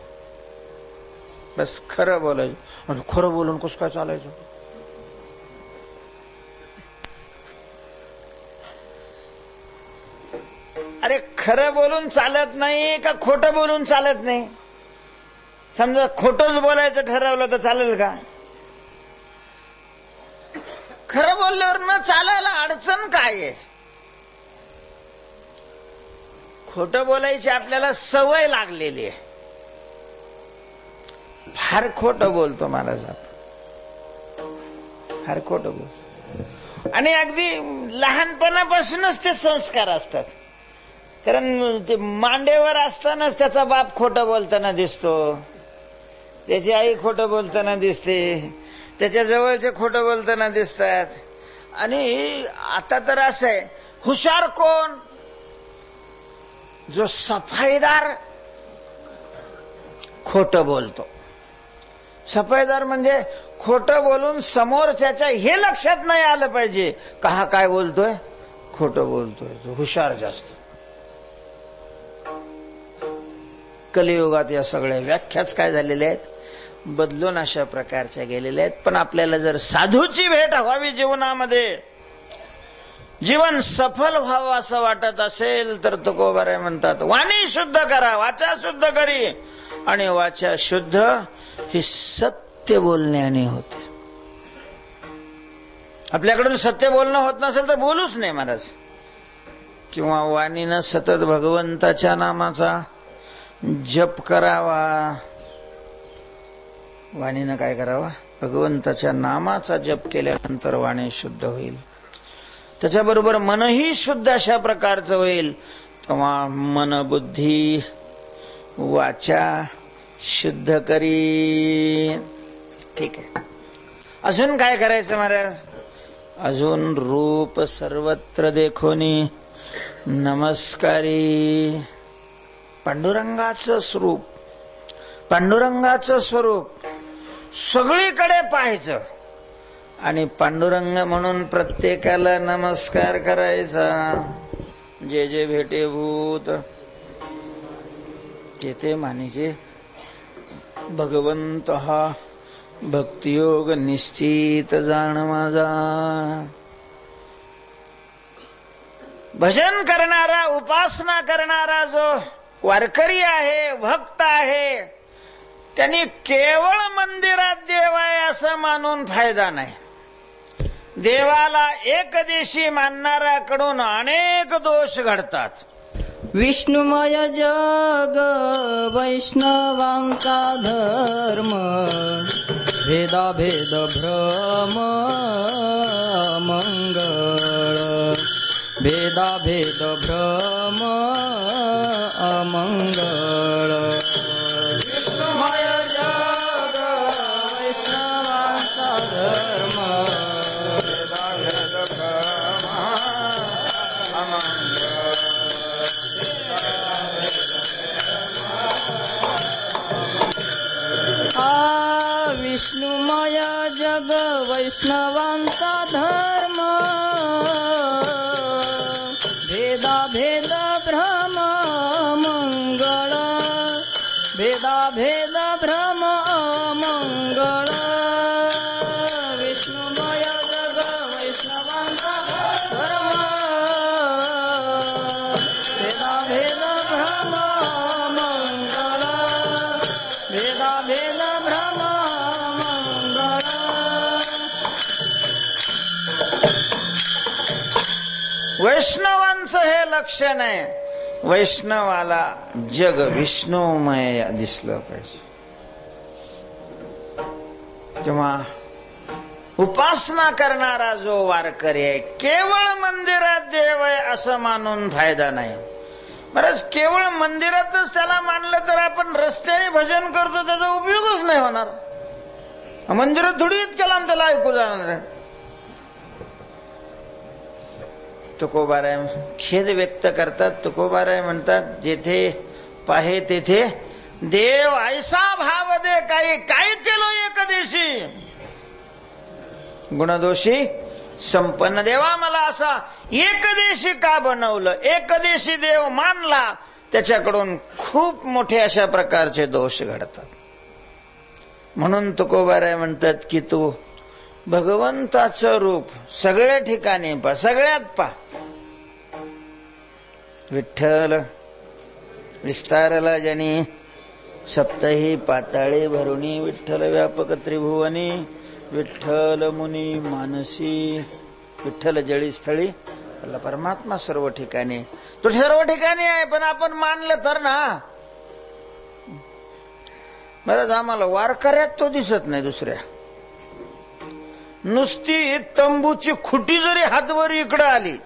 बस खरं बोलायचं. खरं बोलून कसं काय चालायचं? अरे खरं बोलून चालत नाही का खोटं बोलून चालत नाही? समजा खोटंच बोलायचं ठरवलं तर चालेल का? खरं बोलल्यावर न चालायला अडचण काय आहे? खोटं बोलायची आपल्याला सवय लागलेली आहे. फार खोटं बोलतो महाराज, फार खोटं बोलतो. आणि अगदी लहानपणापासूनच ते संस्कार असतात. कारण ते मांडेवर असतानाच त्याचा बाप खोटं बोलताना दिसतो, त्याची आई खोटं बोलताना दिसते, त्याच्या जवळचे खोटं बोलताना दिसतात. आणि आता तर असं आहे, हुशार कोण? जो सफाईदार खोटं बोलतो. सफाईदार म्हणजे खोटं बोलून समोरच्याच्या हे लक्षात नाही आलं पाहिजे का हा काय बोलतोय, खोटं बोलतोय. तो हुशार जास्त. कलियुगात या सगळ्या व्याख्याच काय झालेल्या आहेत, बदलून अशा प्रकारच्या गेलेल्या आहेत. पण आपल्याला जर साधूची भेट व्हावी जीवनामध्ये, जीवन सफल व्हावं असं वाटत असेल तर तुकोबाराय म्हणतात, वाणी शुद्ध करा, वाचा शुद्ध करी. आणि वाचा शुद्ध ही सत्य बोलण्याने होते. आपल्याकडून सत्य बोलणं होत नसेल तर बोलूच नाही महाराज. किंवा वाणीनं सतत भगवंताच्या नामाचा जप करावा. वाणीनं काय करावा? भगवंताच्या नामाचा जप केल्यानंतर वाणी शुद्ध होईल. त्याच्याबरोबर मनही शुद्ध अशा प्रकारचं होईल. तेव्हा मन बुद्धी वाचा शुद्ध करी. ठीक आहे. अजून काय करायचं महाराज? अजून रूप सर्वत्र देखोनी नमस्कारी. पांडुरंगाचं स्वरूप, पांडुरंगाचं स्वरूप सगळीकडे पाहायचं आणि पांडुरंग म्हणून प्रत्येकाला नमस्कार करायचा. जे जे भेटे भूत तेथे मानिजे भगवंत हा भक्तियोग निश्चित जाण माझा. भजन करणारा, उपासना करणारा जो वारकरी आहे, भक्त आहे, त्यांनी केवळ मंदिरात देव आहे असं मानून फायदा नाही. देवाला एकदेशी मानणाऱ्याकडून अनेक दोष घडतात. विष्णुमय जग वैष्णवांचा धर्म, भेदाभेद भ्रम मंगळ, भेदाभेद भ्रम अमंगळ. विष्णुमय जग वैष्णवांचा धर्म, भेदाभेद भ्रम अमंगळ. विष्णुमय जग वैष्णवांचा धर्म, भेदाभेद भ्रम मंगळ, भेदाभेद भ्रम मंगळ. विष्णुमय जग वैष्णवांचा धर्म, लक्षण आहे. वैष्णवाला जग विष्णुमय दिसलं पाहिजे. तेव्हा उपासना करणारा जो वारकरी आहे केवळ मंदिरात देव आहे असं मानून फायदा नाही. बरंच केवळ मंदिरातच त्याला मानलं तर आपण रस्त्याने भजन करतो त्याचा उपयोगच नाही होणार. मंदिरात थोडी इतक्या लांब त्याला ऐकू जाणार आहे. तुकोबाराय खेद व्यक्त करतात. तुकोबाराय म्हणतात जेथे पाहे तेथे देव ऐसा भाव दे काही काय केलो एकदेशी गुणदोषी संपन्न. देवा मला असा एकदेशी का बनवलं. एकदेशी देव मानला त्याच्याकडून खूप मोठे अशा प्रकारचे दोष घडतात. म्हणून तुकोबाराय म्हणतात की तू भगवंताचं रूप सगळ्या ठिकाणी पा, सगळ्यात पा. विठ्ठल विस्तारला जनी सप्तही पाताळे भरुणी विठ्ठल व्यापक त्रिभुवनी विठ्ठल मुनी मानसी. विठ्ठल जळी स्थळी परमात्मा सर्व ठिकाणी. तो सर्व ठिकाणी आहे पण आपण मानलं तर ना. बरंच आम्हाला वारकऱ्यात तो दिसत नाही. दुसऱ्या नुसती तंबूची खुटी जरी हातवर इकडं आली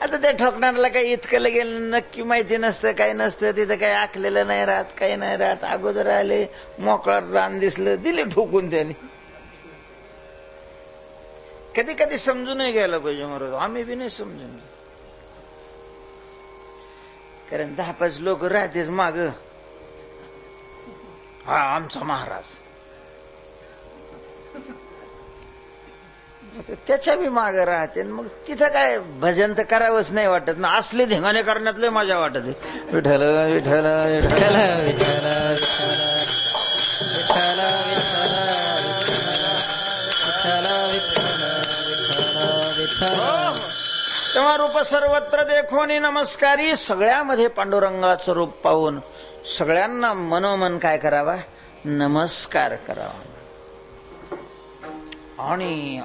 आता त्या ठोकणारला काही इतकं गेलं नक्की माहिती नसतं काही नसतं. तिथं काही आखलेलं नाही राहत काही नाही राहत. अगोदर आले मोकळं रान दिसलं दिले ठोकून त्याने. कधी कधी समजूनही घ्यायला पाहिजे महाराज. आम्ही बी नाही समजून कारण 10-5 लोक राहतेच माग. हा आमचा महाराज त्याच्या बी माग राहते. मग तिथं काय भजन तर करावंच नाही वाटत ना. असले धिंगाणे करण्यातले मजा वाटत. विठ्ठल विठ्ठल विठ्ठल विठ्ठल विठ्ठल विठ्ठल. तेव्हा रूप सर्वत्र देखोनी नमस्कारी. सगळ्यामध्ये पांडुरंगाचं रूप पाहून सगळ्यांना मनोमन काय करावा नमस्कार करावा. आणि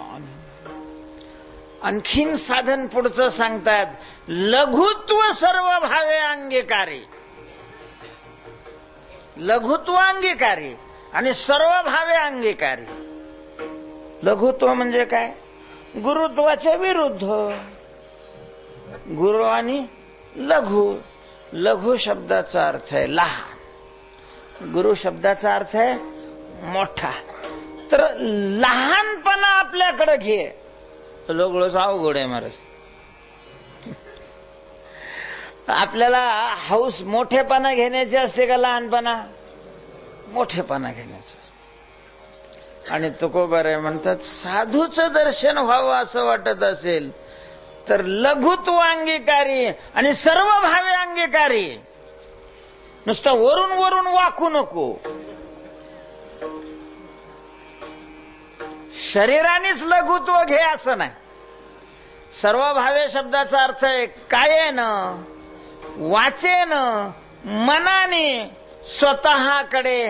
आणखीन साधन पुढचं सांगतात. लघुत्व सर्व भावे अंगीकारी. लघुत्व अंगीकारी आणि सर्व भावे अंगीकारी. लघुत्व म्हणजे काय गुरुत्वाच्या विरुद्ध. गुरु आणि लघु. लघु शब्दाचा अर्थ आहे लहान. गुरु शब्दाचा अर्थ आहे मोठा. तर लहानपणा आपल्याकडे घे. लोगळच अवघड आहे महाराज. आपल्याला हौस मोठेपणा घेण्याची असते का लहानपणा मोठेपणा घेण्याची असते. आणि तुकोबाराय म्हणतात साधूचं दर्शन व्हावं असं वाटत असेल तर लघुत्व अंगीकारी आणि सर्व भावे अंगीकारी. नुसतं वरून वरून वाकू नको. शरीरानेच लघुत्व घे असं नाही. सर्व भावे शब्दाचा अर्थ आहे कायेनं वाचेनं मनाने स्वतःकडे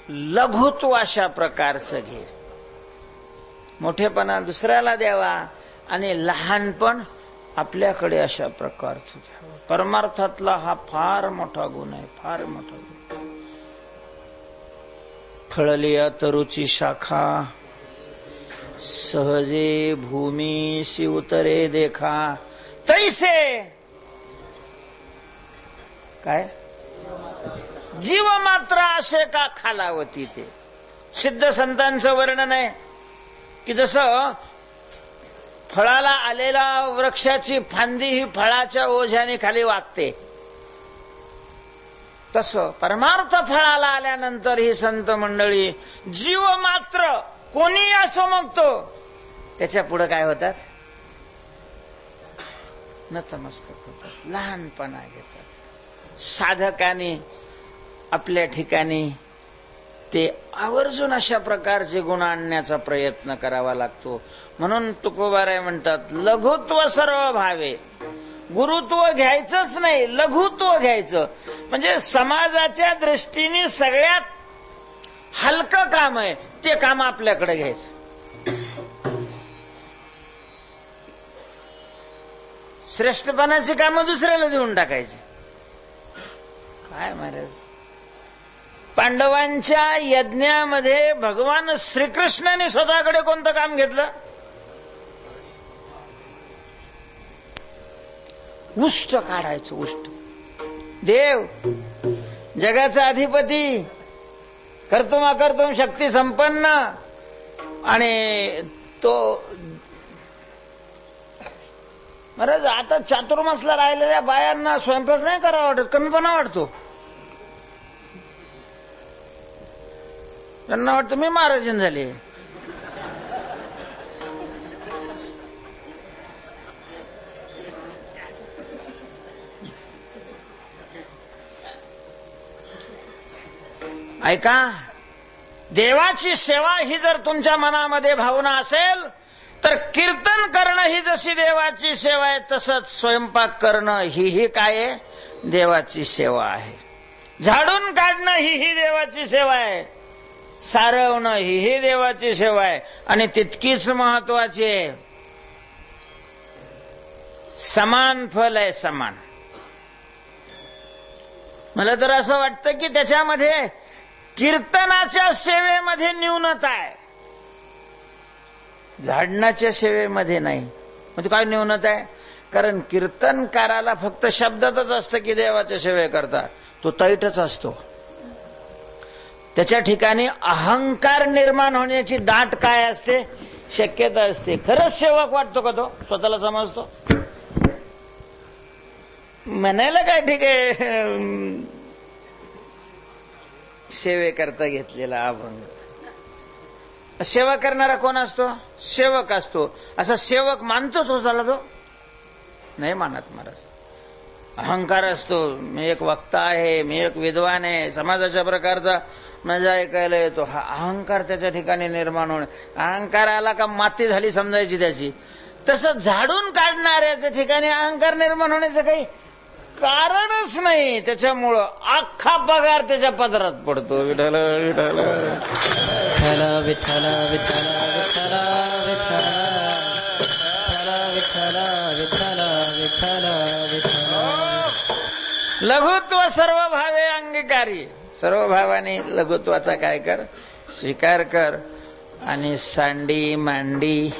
लघुत्व अशा प्रकारचं घे. मोठेपणा दुसऱ्याला द्यावा आणि लहानपण आपल्याकडे अशा प्रकारचं घ्यावं. परमार्थातला हा फार मोठा गुण आहे. फार मोठा गुण. फळलिया तरुची शाखा सहजे भूमीशी उतरे देखा तैसे काय जीव मात्र असे का खालावती. ते सिद्ध संतांचं वर्णन आहे की जसं फळाला आलेला वृक्षाची फांदी ही फळाच्या ओझ्याने खाली वागते तसं परमार्थ फळाला आल्यानंतर ही संत मंडळी जीव मात्र कोणी असो मग तो त्याच्या पुढे काय होतात नतमस्तक होतात. लहानपणा घेतात. साधकाने आपल्या ठिकाणी ते आवर्जून अशा प्रकारचे गुण आणण्याचा प्रयत्न करावा लागतो. म्हणून तुकोबाराय म्हणतात लघुत्व सर्व भावे. गुरुत्व घ्यायचंच नाही लघुत्व घ्यायचं. म्हणजे समाजाच्या दृष्टीने सगळ्यात हलकं काम आहे ते काम आपल्याकडे घ्यायचं. श्रेष्ठपणाची कामं दुसऱ्याला देऊन टाकायची. काय महाराज, पांडवांच्या यज्ञामध्ये भगवान श्रीकृष्णाने स्वतःकडे कोणतं काम घेतलं? उष्ट काढायचं. उष्ट देव, जगाचा अधिपती, कर्तुम अकर्तुम शक्ती संपन्न, आणि तो महाराज आता चातुर्मासला राहिलेल्या बायांना स्वयंपाक नाही करावा वाटत, कमीपणा वाटतो. त्यांना वाटतं मी महाराजन झाले. ऐका, देवाची सेवा ही जर तुमच्या मनामध्ये भावना असेल तर कीर्तन करणं ही जशी देवाची सेवा आहे, तसंच स्वयंपाक करणं ही काय आहे? देवाची सेवा आहे. झाडून काढणं ही देवाची सेवा आहे. सारवणं ही देवाची सेवा आहे. आणि तितकीच महत्वाची आहे, समान फल आहे. समान. मला तर असं वाटतं की त्याच्यामध्ये कीर्तनाच्या सेवेमध्ये न्यूनता आहे, झाडण्याच्या सेवेमध्ये नाही. म्हणजे काय न्यूनता आहे? कारण कीर्तनकाराला फक्त शब्दातच असतं की देवाच्या सेवे करता, तो तैटच असतो. त्याच्या ठिकाणी अहंकार निर्माण होण्याची दाट काय असते? शक्यता असते. खरंच सेवक वाटतो का तो? स्वतःला समजतो? म्हणायला काय ठीक आहे, सेवे करता घेतलेला अभंग. सेवा करणारा कोण असतो? सेवक असतो. असा सेवक मानतो स्वतःला तो? नाही मानत महाराज. अहंकार असतो, मी एक वक्ता आहे, मी एक विद्वान आहे, समाजाच्या प्रकारचा मजा ऐकायला येतो. हा अहंकार त्याच्या ठिकाणी निर्माण होणे. अहंकार आला का माती झाली समजायची त्याची. तसं झाडून काढणाऱ्याच्या ठिकाणी अहंकार निर्माण होण्याचं काही कारणच नाही. त्याच्यामुळं अख्खा पगार त्याच्या पदरात पडतो. विठ्ठल विठ्ठल विठ्ठल विठ्ठल विठ्ठल विठ्ठल विठ्ठल विठ्ठल विठ्ठल. लघुत्व सर्व भावे अंगीकारी. सर्व भावाने लघुत्वाचा काय कर? स्वीकार कर. आणि सांडी मांडी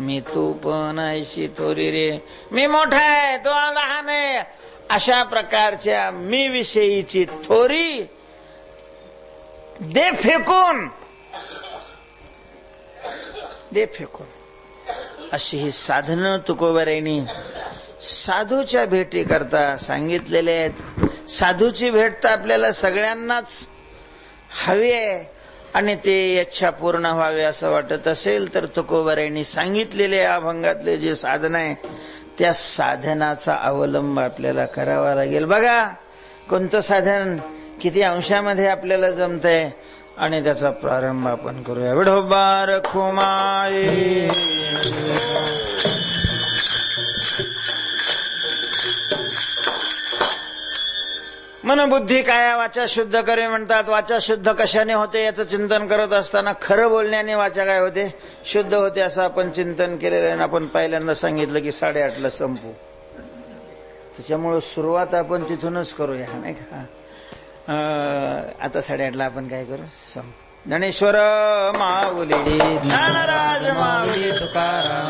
मी तू पण ऐशी थोरी रे, मी मोठा आहे तो लहान आहे, अशा प्रकारच्या मी विषयीची थोरी दे फेकून, दे फेकून. अशी ही साधनं तुकोबारायांनी साधूच्या भेटी करता सांगितलेले आहेत. साधूची भेट तर आपल्याला सगळ्यांनाच हवी आहे आणि ते इच्छा पूर्ण व्हावे असं वाटत असेल तर तुकोबारायांनी सांगितलेले अभंगातले जे साधन आहे त्या साधनाचा अवलंब आपल्याला करावा लागेल. बघा कोणतं साधन किती अंशामध्ये आपल्याला जमतंय आणि त्याचा प्रारंभ आपण करूया. विठोबा रखुमाई मन बुद्धी काया वाचा शुद्ध करे म्हणतात. वाचा शुद्ध कशाने होते याचं चिंतन करत असताना खरं बोलण्याने वाचा काय होते? शुद्ध होते असं आपण चिंतन केलेलं आहे. आपण पहिल्यांदा सांगितलं की 8:30ला संपू. त्याच्यामुळं सुरुवात आपण तिथूनच करूया नाही का? आता 8:30ला आपण काय करू? संपू. ज्ञानेश्वर माऊली, ज्ञानराज माऊली, तुकाराम